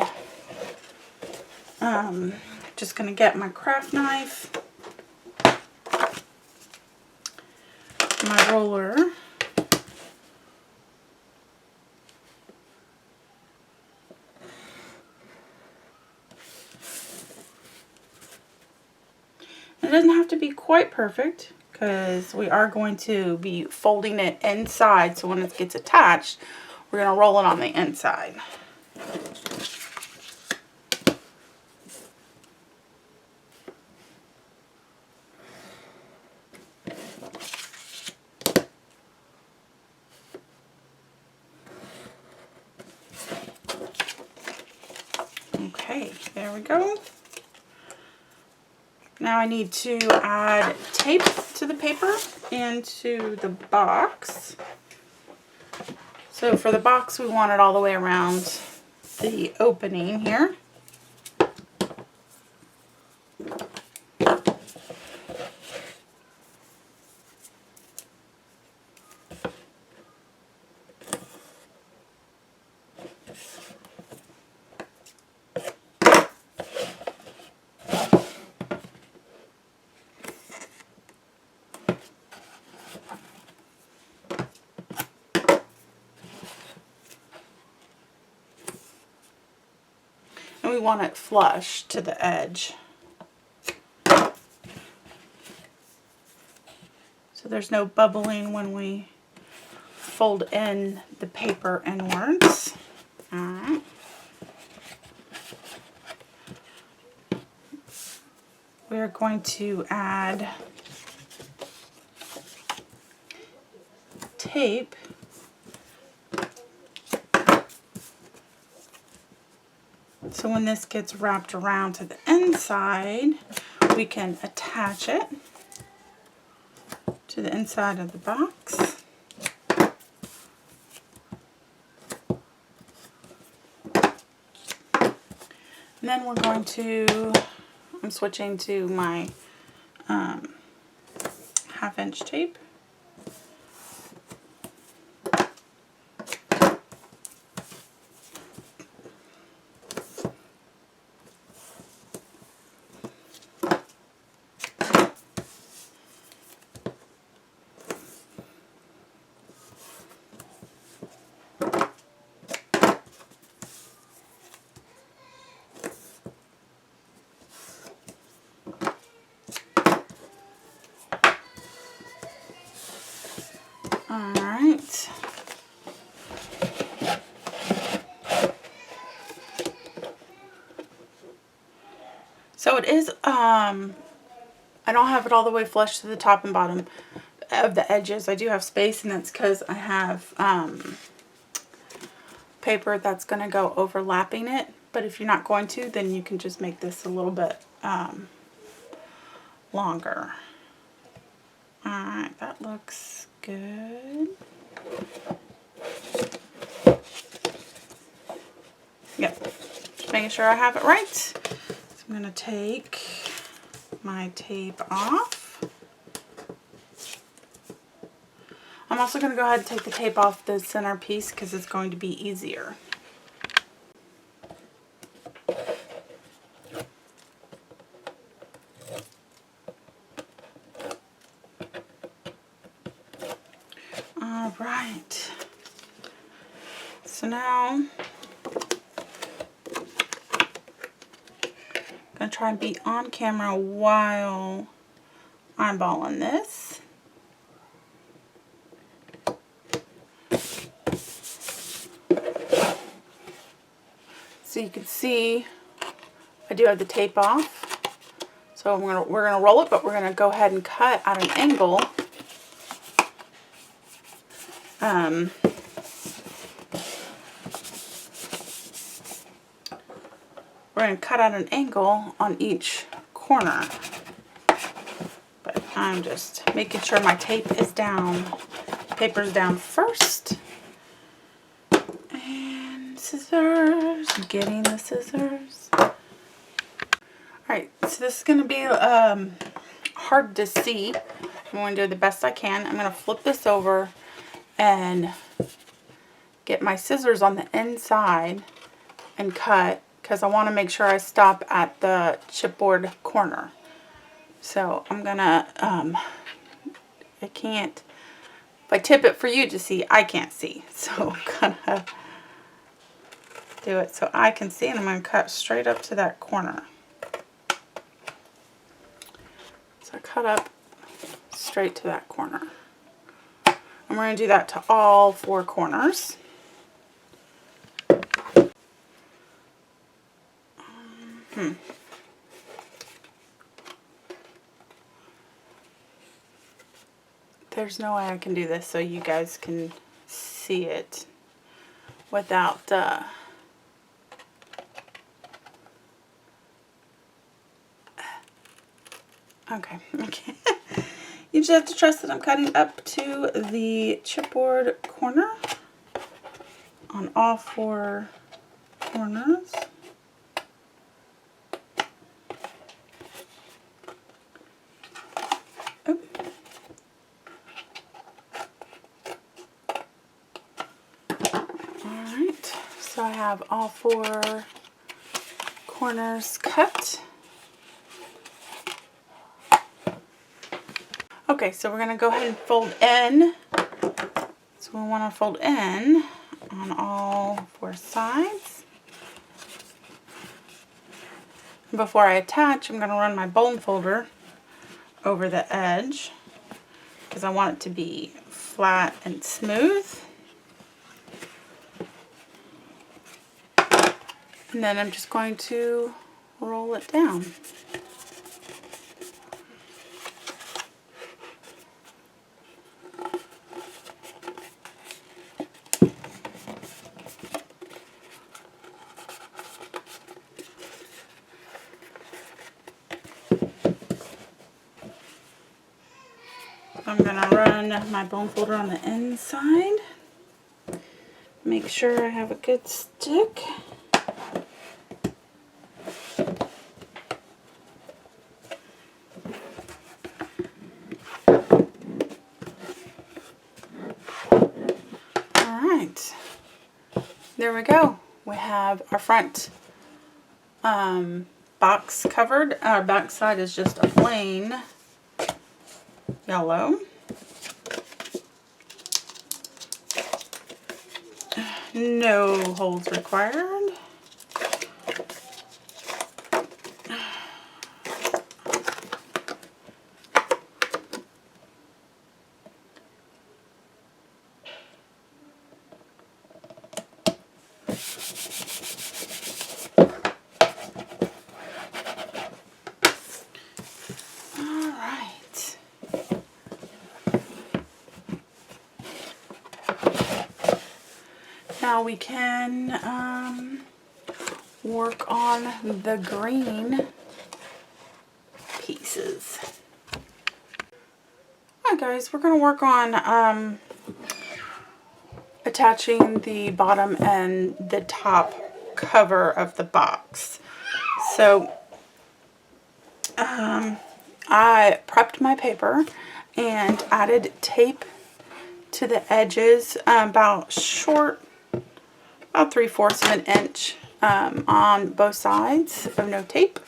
just gonna get my craft knife, my roller, it doesn't have to be quite perfect, because we are going to be folding it inside, so when it gets attached, we're going to roll it on the inside. There we go. Now I need to add tape to the paper and to the box. So for the box, we want it all the way around the opening here. And we want it flush to the edge. So there's no bubbling when we fold in the paper inwards. Alright. We're going to add tape so when this gets wrapped around to the inside, we can attach it to the inside of the box. And then we're going to, I'm switching to my 1/2-inch tape. Alright. So it is, I don't have it all the way flush to the top and bottom of the edges. I do have space, and that's because I have paper that's going to go overlapping it. But if you're not going to, then you can just make this a little bit longer. Alright, that looks good. Yep, just making sure I have it right. So I'm going to take my tape off. I'm also going to go ahead and take the tape off the center piece because it's going to be easier. Alright, so now I'm going to try and be on camera while eyeballing this. So you can see I do have the tape off. So we're gonna roll it, but we're gonna go ahead and cut at an angle. We're going to cut out an angle on each corner. But I'm just making sure my tape is down. Paper's down first. And scissors. Getting the scissors. Alright, so this is going to be hard to see. I'm going to do the best I can. I'm going to flip this over and get my scissors on the inside and cut, because I want to make sure I stop at the chipboard corner. So I'm gonna, I can't, if I tip it for you to see, I can't see. So I'm gonna do it so I can see, and I'm gonna cut straight up to that corner. So I cut up straight to that corner. And we're gonna do that to all 4 corners. There's no way I can do this so you guys can see it without Okay. Okay. You just have to trust that I'm cutting up to the chipboard corner on all 4 corners. Oh. Alright, so I have all 4 corners cut. Okay, so we're going to go ahead and fold in. So we want to fold in on all 4 sides. Before I attach, I'm going to run my bone folder over the edge because I want it to be flat and smooth. And then I'm just going to roll it down. I'm going to run my bone folder on the inside. Make sure I have a good stick. Alright, there we go. We have our front box covered. Our back side is just a plain yellow. No holes required. Alright. Now we can work on the green pieces. Alright guys, we're going to work on attaching the bottom and the top cover of the box. So I prepped my paper and added tape to the edges, about 3/4 of an inch on both sides of no tape.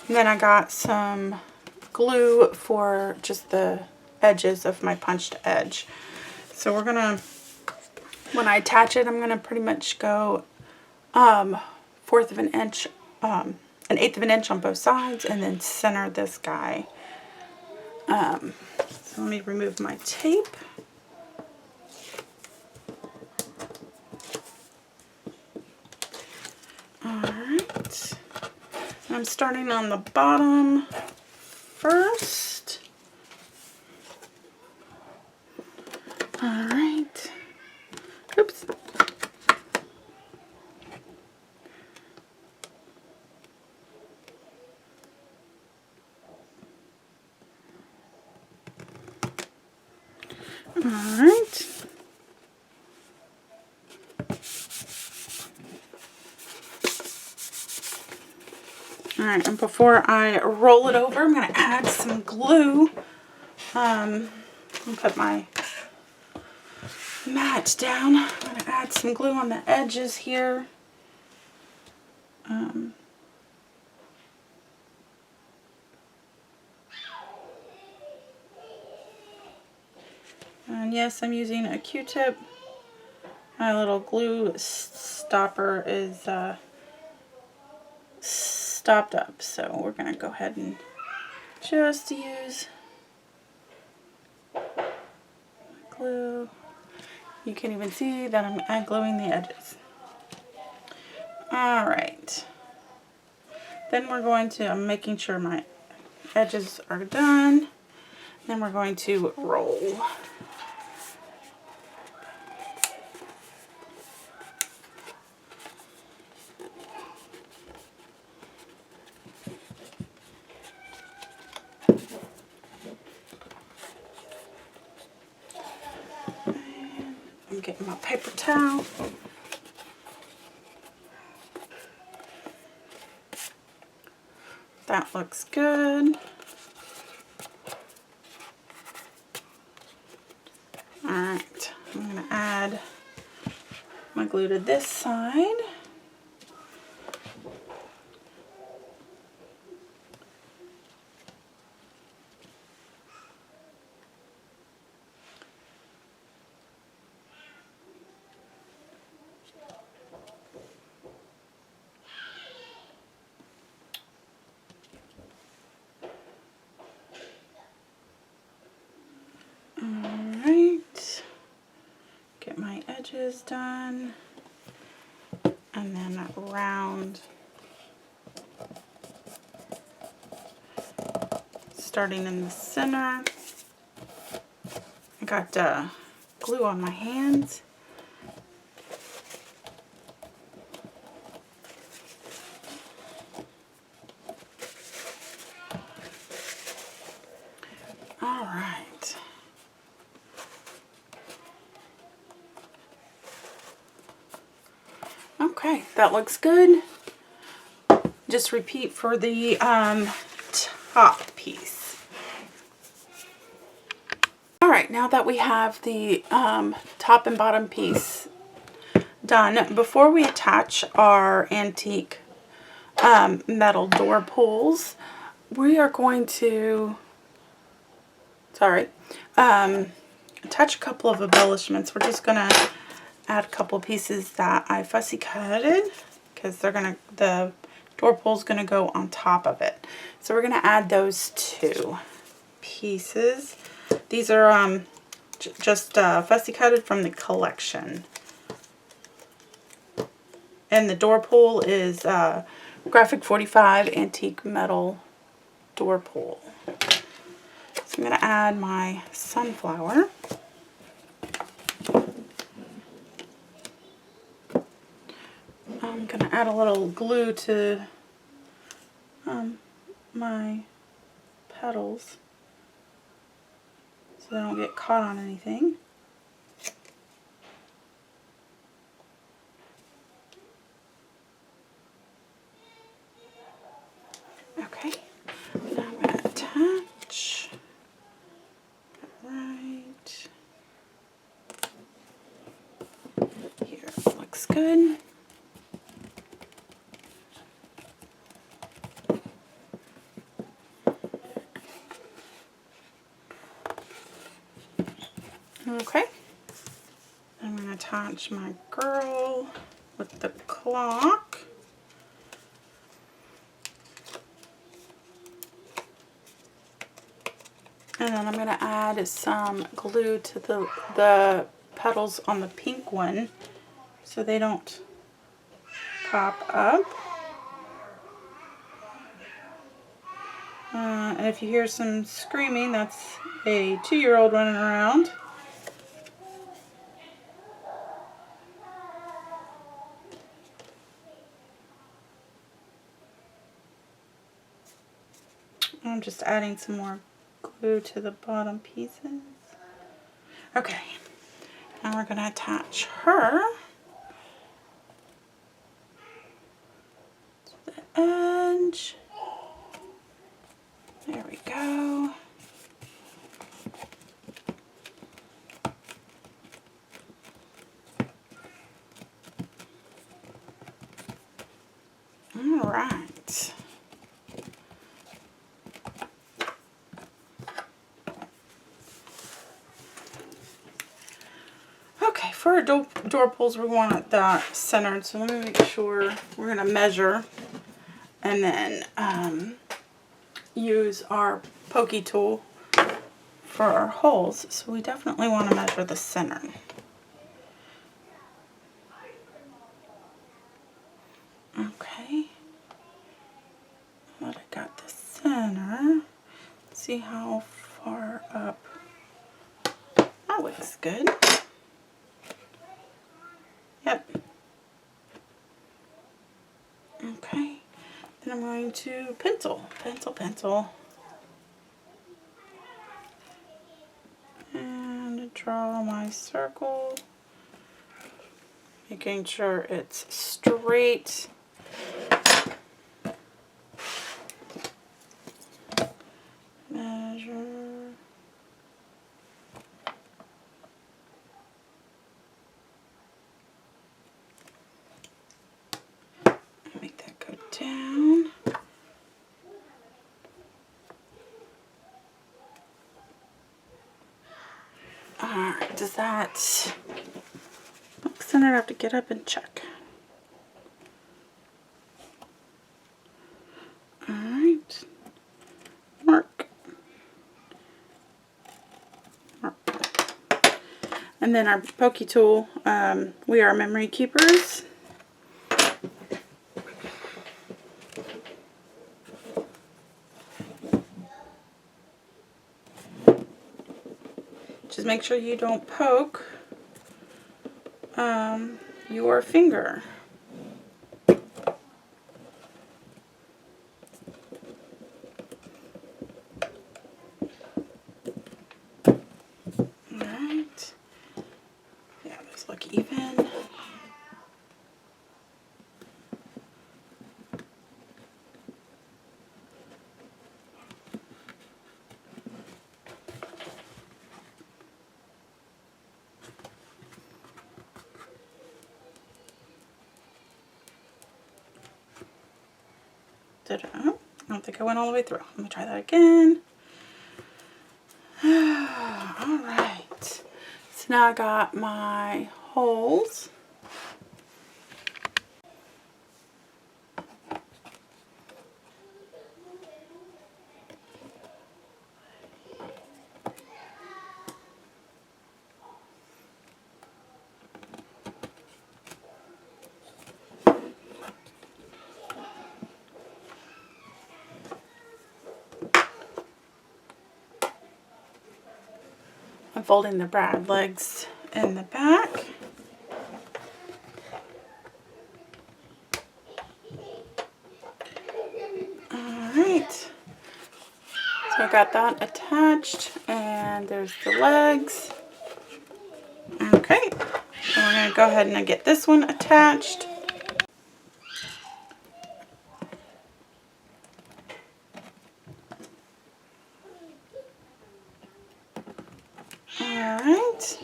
And then I got some glue for just the edges of my punched edge. So we're gonna, when I attach it, I'm gonna pretty much go 1/4 of an inch, 1/8 of an inch on both sides, and then center this guy. So let me remove my tape. Alright, I'm starting on the bottom first. Alright, oops. Alright. Alright, and before I roll it over, I'm going to add some glue. I'll put my mat down. I'm going to add some glue on the edges here. And yes, I'm using a Q-tip. My little glue stopper is stopped up, so we're going to go ahead and just use glue. You can even see that I'm gluing the edges. Alright. Then we're going to, I'm making sure my edges are done. Then we're going to roll. I'm getting my paper towel. That looks good. Alright, I'm going to add my glue to this side. Alright, get my edges done, and then that round, starting in the center. I got glue on my hands. Alright. Okay, that looks good. Just repeat for the top piece. Alright, now that we have the top and bottom piece done, before we attach our antique metal door pulls, we are going to, attach a couple of embellishments. We're just going to add a couple pieces that I fussy cutted, because the door pull's going to go on top of it. So we're going to add those two pieces. These are just fussy cutted from the collection. And the door pull is Graphic 45 antique metal door pull. So I'm going to add my sunflower. I'm going to add a little glue to my petals so they don't get caught on anything. Okay, now I'm going to attach. Right here, looks good. Okay, I'm going to attach my girl with the clock. And then I'm going to add some glue to the petals on the pink one so they don't pop up. And if you hear some screaming, that's a 2-year-old running around. I'm just adding some more glue to the bottom pieces. Okay, now we're going to attach her to the edge. There we go. All right. Okay, for our door pulls, we want that centered, so let me make sure. We're going to measure and then use our pokey tool for our holes, so we definitely want to measure the center. Okay, now that I got the center, see how far up. That looks good. Yep. Okay, then I'm going to pencil, and draw my circle making sure it's straight. Measure. Make that go down. Alright, does that look centered? I have to get up and check. Alright. Mark. And then our pokey tool, we are memory keepers. Just make sure you don't poke your finger. Alright. Yeah, those look even. I don't think I went all the way through. Let me try that again. Alright. So now I got my holes. I'm folding the brad legs in the back. Alright. So I got that attached, and there's the legs. Okay. So we're going to go ahead and get this one attached. Alright.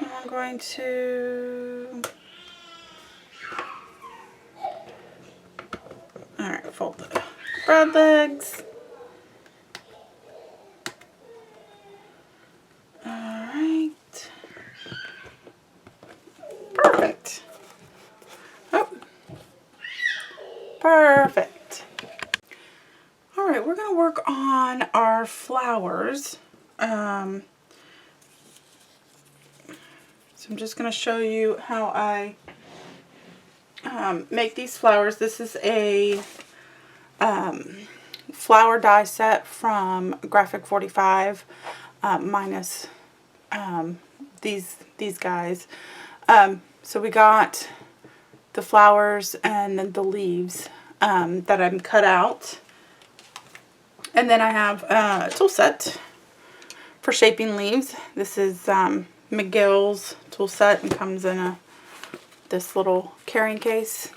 I'm going to... Alright, fold the brad legs. Alright. Perfect. Oh. Perfect. Alright, we're going to work on our flowers. So I'm just going to show you how I make these flowers. This is a flower die set from Graphic 45 minus these guys. So we got the flowers and then the leaves that I'm cut out. And then I have a tool set for shaping leaves. This is McGill's tool set and comes in this little carrying case.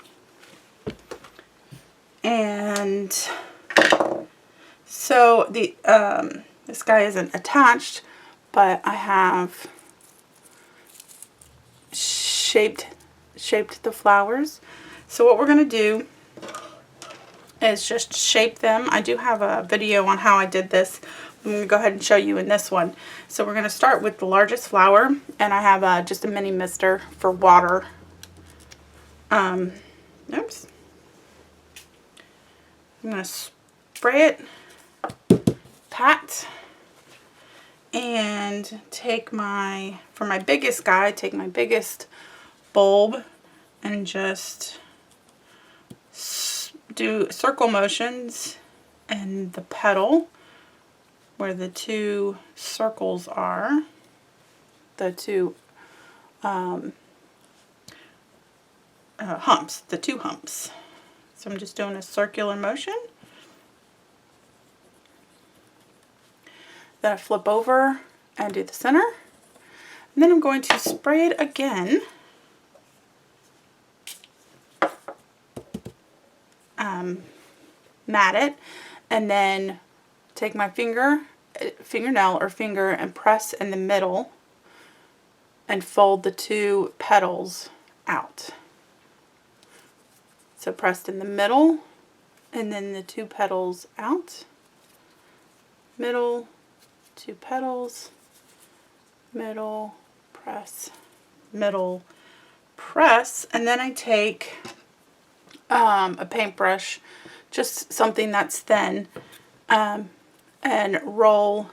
And so the this guy isn't attached, but I have shaped the flowers. So what we're going to do is just shape them. I do have a video on how I did this. I'm going to go ahead and show you in this one. So we're going to start with the largest flower, and I have just a mini mister for water. Oops. I'm going to spray it, pat, and take for my biggest guy, take my biggest bulb and just do circle motions in the petal where the two circles are, the two humps, the two humps. So I'm just doing a circular motion. Then I flip over and do the center. And then I'm going to spray it again mat it, and then take my fingernail or finger and press in the middle and fold the two petals out. So pressed in the middle and then the two petals out, middle, two petals, middle, press, middle, press, and then I take a paintbrush, just something that's thin, and roll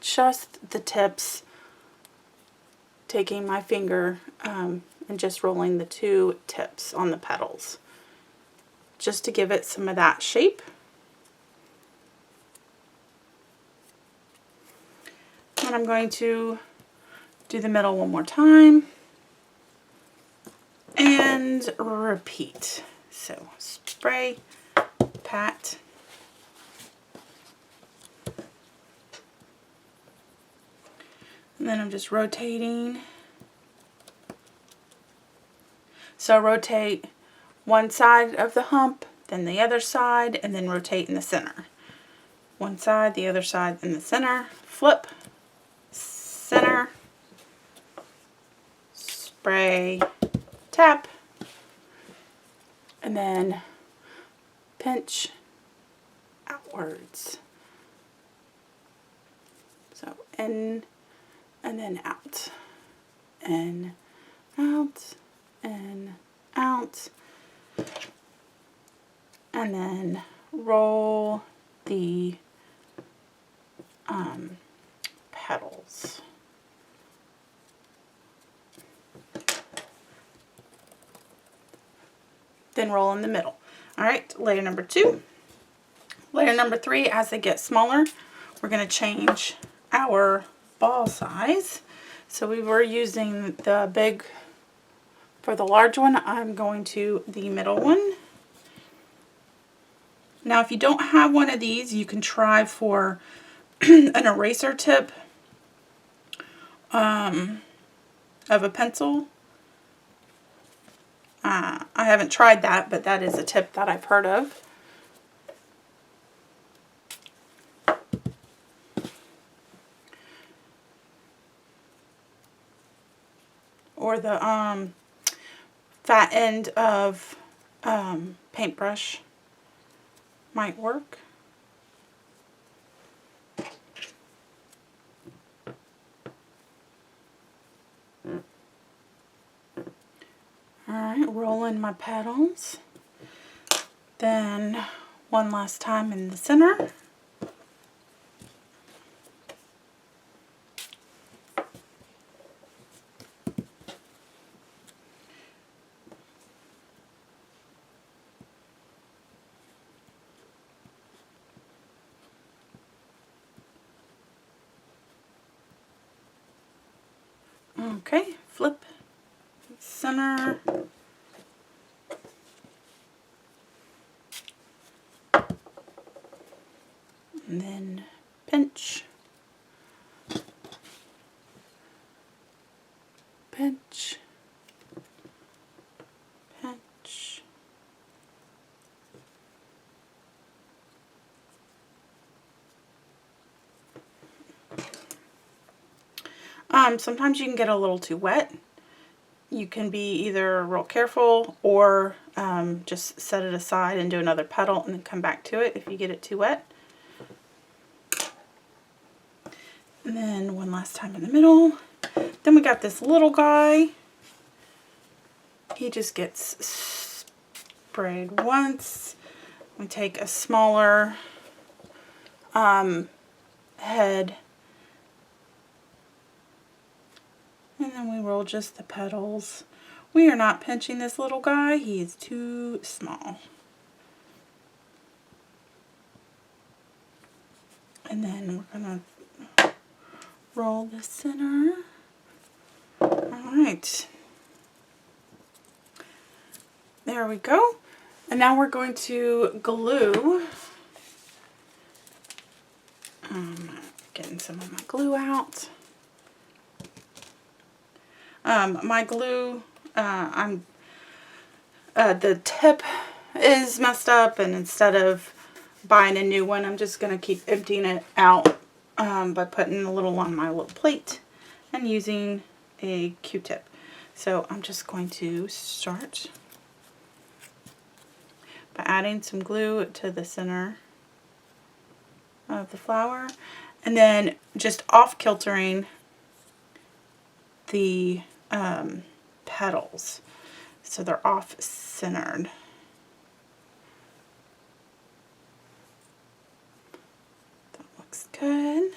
just the tips, taking my finger and just rolling the two tips on the petals, just to give it some of that shape. And I'm going to do the middle one more time and repeat. So spray, pat, and then I'm just rotating. So rotate one side of the hump, then the other side, and then rotate in the center. One side, the other side, in the center, flip, center, spray, tap, and then pinch outwards. So in and then out, in, out, in, out, and then roll the petals. Then roll in the middle. Alright, layer number 2. Layer number 3, as they get smaller, we're going to change our ball size. So we were using the big for the large one. I'm going to the middle one. Now if you don't have one of these, you can try for an eraser tip of a pencil. I haven't tried that, but that is a tip that I've heard of. Or the fat end of paintbrush might work. Alright, roll in my petals. Then one last time in the center. Okay, flip, center, and then pinch, pinch, pinch, sometimes you can get a little too wet. You can be either real careful or just set it aside and do another petal and then come back to it if you get it too wet. And then one last time in the middle. Then we got this little guy. He just gets sprayed once. We take a smaller head, and then we roll just the petals. We are not pinching this little guy. He is too small. And then we're going to roll the center. Alright. There we go. And now we're going to glue. Getting some of my glue out. My glue, the tip is messed up, and instead of buying a new one, I'm just going to keep emptying it out by putting a little on my little plate and using a Q-tip. So I'm just going to start by adding some glue to the center of the flower, and then just off-kiltering the petals so they're off-centered. That looks good.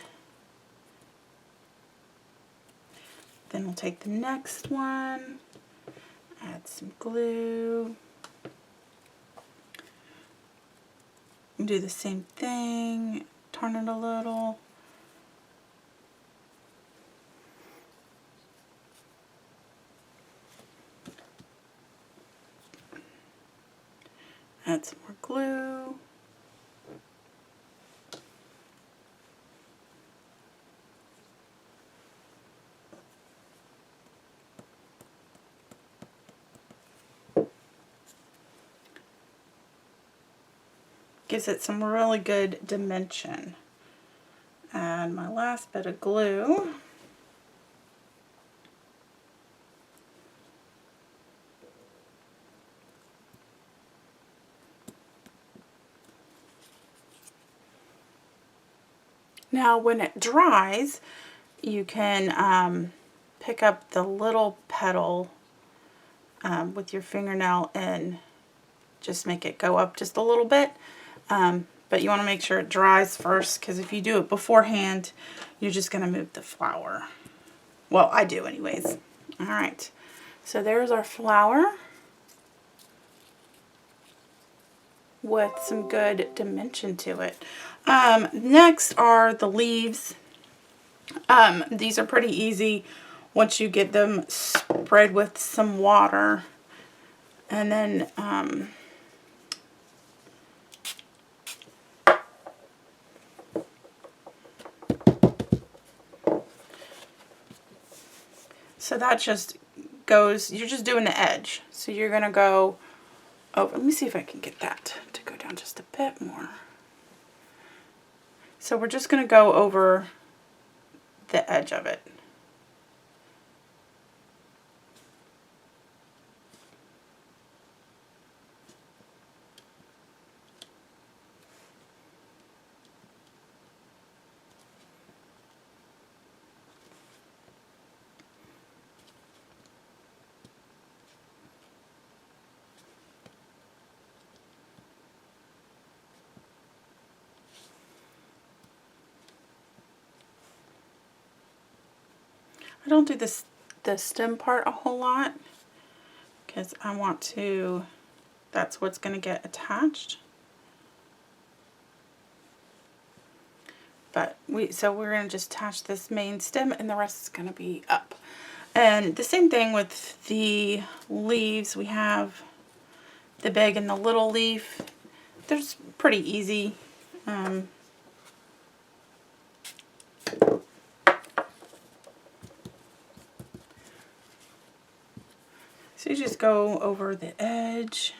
Then we'll take the next one, add some glue, and do the same thing, turn it a little. Add some more glue. Gives it some really good dimension. Add my last bit of glue. Now when it dries, you can pick up the little petal with your fingernail and just make it go up just a little bit. But you want to make sure it dries first, because if you do it beforehand, you're just going to move the flower. Well, I do anyways. Alright, so there's our flower with some good dimension to it. Next are the leaves. These are pretty easy once you get them spread with some water. And then so that just goes, you're just doing the edge. So you're going to go over, let me see if I can get that to go down just a bit more. So we're just going to go over the edge of it. I don't do the stem part a whole lot because I want to, that's what's going to get attached. But so we're going to just attach this main stem, and the rest is going to be up. And the same thing with the leaves. We have the big and the little leaf. They're pretty easy. So you just go over the edge.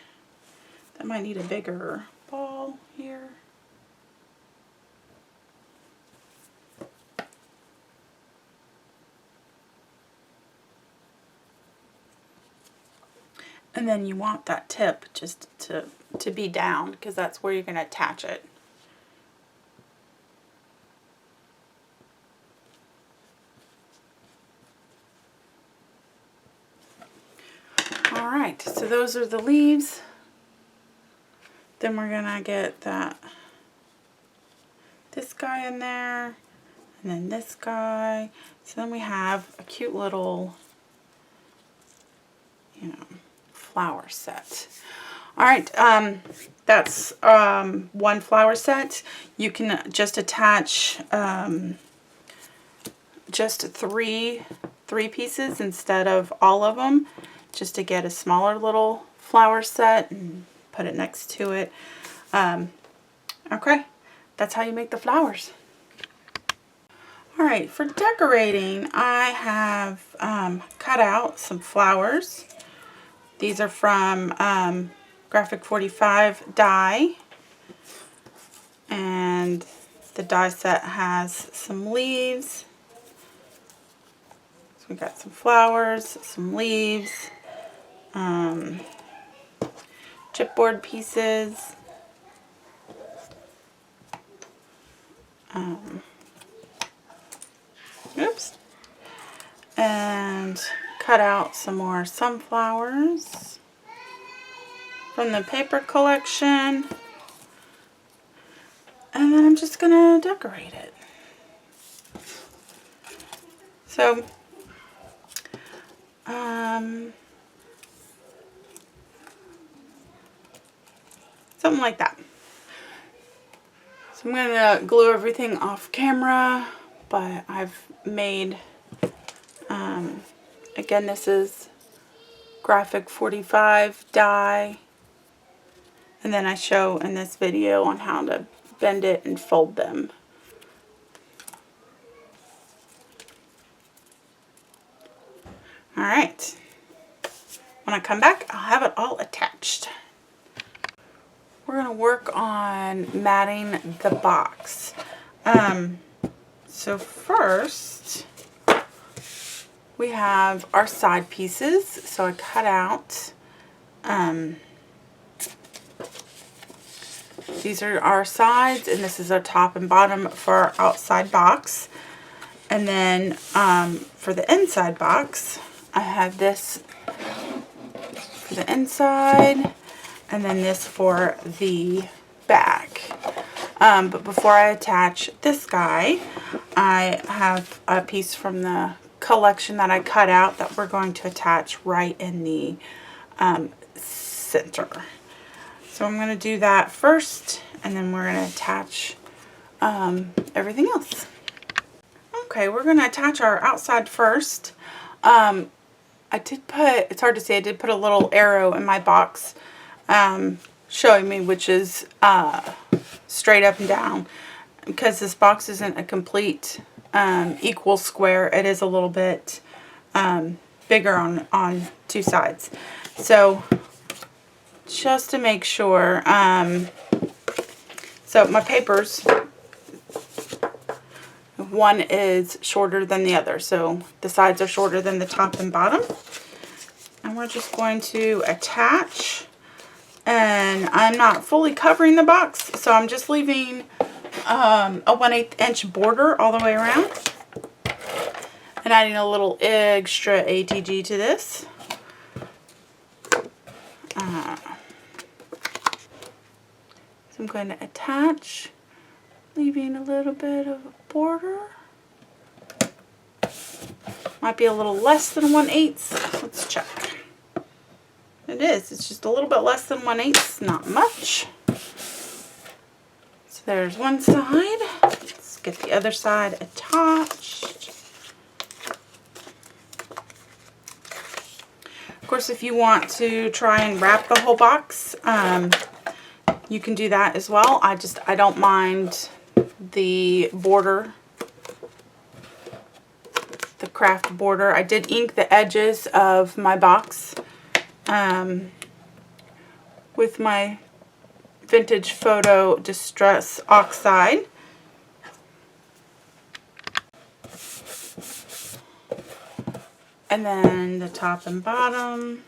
That might need a bigger ball here. And then you want that tip just to be down, because that's where you're going to attach it. Alright, so those are the leaves. Then we're going to get this guy in there, and then this guy. So then we have a cute little, flower set. Alright, that's one flower set. You can just attach just three pieces instead of all of them, just to get a smaller little flower set and put it next to it. Okay, that's how you make the flowers. Alright, for decorating, I have cut out some flowers. These are from Graphic 45 die, and the die set has some leaves. So we got some flowers, some leaves, chipboard pieces, oops, and cut out some more sunflowers from the paper collection, and then I'm just gonna decorate it. So something like that. So I'm gonna glue everything off camera, but I've made again, this is Graphic 45 die, and then I show in this video on how to bend it and fold them. Alright, when I come back, I'll have it all attached. We're going to work on matting the box. So first, we have our side pieces. So I cut out, these are our sides, and this is our top and bottom for our outside box. And then for the inside box, I have this for the inside, and then this for the back. But before I attach this guy, I have a piece from the collection that I cut out that we're going to attach right in the center. So I'm going to do that first, and then we're going to attach everything else. Okay, we're going to attach our outside first. I did put, it's hard to see, I did put a little arrow in my box showing me which is straight up and down, because this box isn't a complete equal square. It is a little bit bigger on two sides. So just to make sure, so my papers, one is shorter than the other, so the sides are shorter than the top and bottom. And we're just going to attach, and I'm not fully covering the box, so I'm just leaving a 1/8 inch border all the way around, and adding a little extra ATG to this. So I'm going to attach, leaving a little bit of a border. Might be a little less than 1/8. Let's check. It is. It's just a little bit less than 1/8. Not much. So there's one side. Let's get the other side attached. Of course, if you want to try and wrap the whole box, you can do that as well. I don't mind the border, the craft border. I did ink the edges of my box with my Vintage Photo Distress Oxide. And then the top and bottom.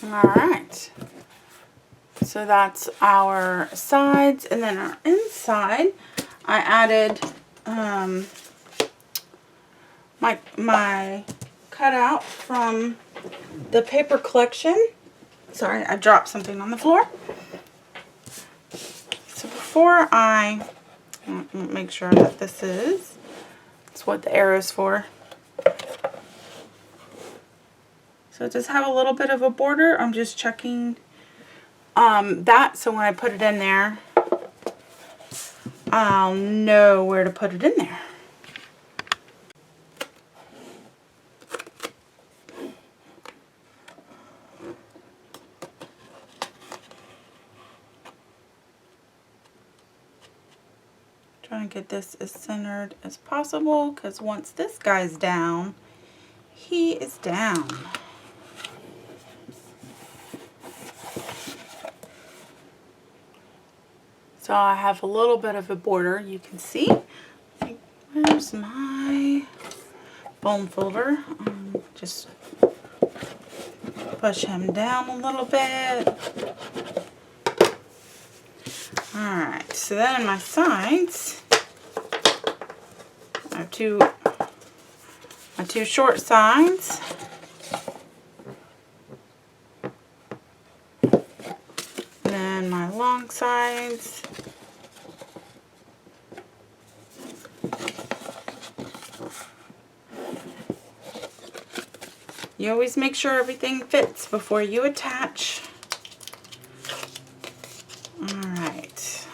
Alright, so that's our sides, and then our inside, I added my cut out from the paper collection. Sorry, I dropped something on the floor. So before I make sure that that's what the arrow is for. So it does have a little bit of a border. I'm just checking that, so when I put it in there, I'll know where to put it in there. Trying to get this as centered as possible, because once this guy's down, he is down. So I have a little bit of a border, you can see. Where's my bone folder? Just push him down a little bit. Alright, so then on my sides, I have my two short sides. And then my long sides. You always make sure everything fits before you attach. Alright.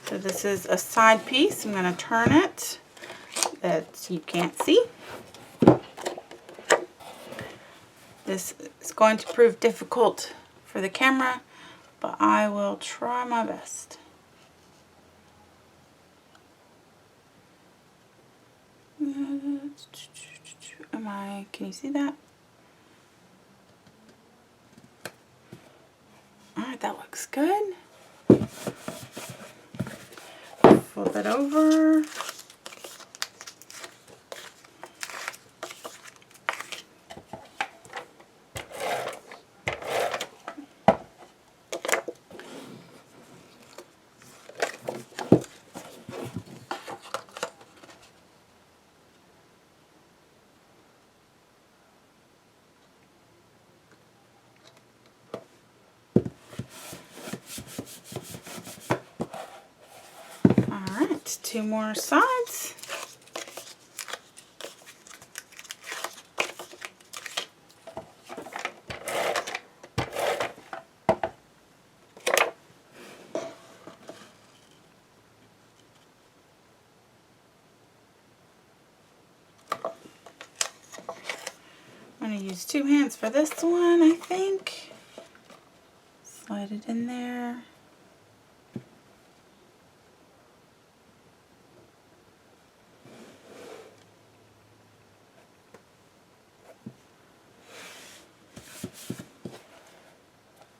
So this is a side piece. I'm going to turn it that you can't see. This is going to prove difficult for the camera, but I will try my best. Can you see that? Alright, that looks good. Flip it over. Two more sides. I'm going to use two hands for this one, I think. Slide it in there.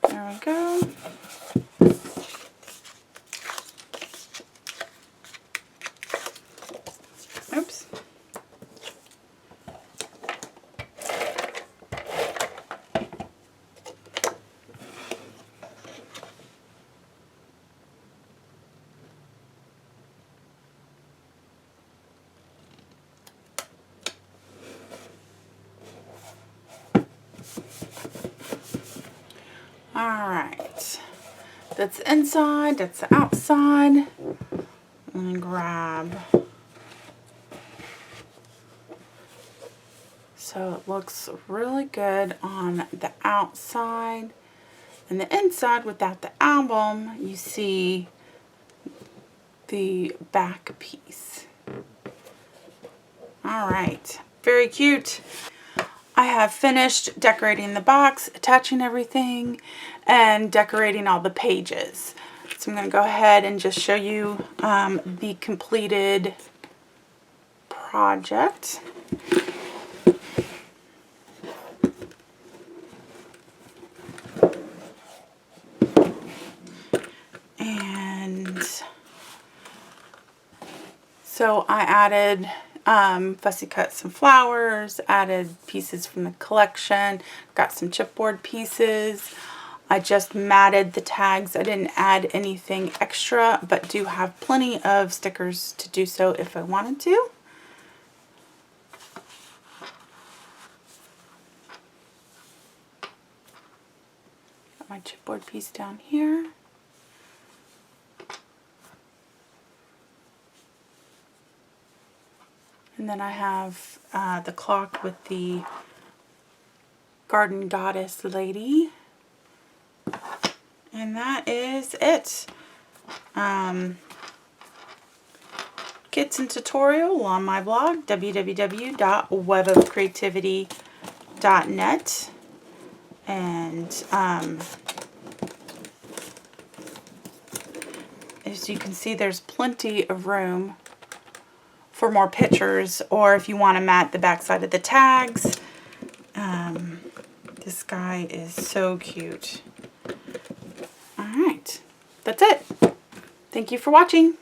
There we go. Oops. Alright, that's the inside, that's the outside. Let me grab. So it looks really good on the outside. And the inside, without the album, you see the back piece. Alright, very cute. I have finished decorating the box, attaching everything, and decorating all the pages. So I'm going to go ahead and just show you the completed project. And so I added fussy cut some flowers, added pieces from the collection, got some chipboard pieces. I just matted the tags. I didn't add anything extra, but do have plenty of stickers to do so if I wanted to. Got my chipboard piece down here. And then I have the clock with the garden goddess lady. And that is it. Kits and tutorial on my blog, www.webofcreativity.net. And as you can see, there's plenty of room for more pictures, or if you want to mat the back side of the tags. This guy is so cute. Alright, that's it. Thank you for watching.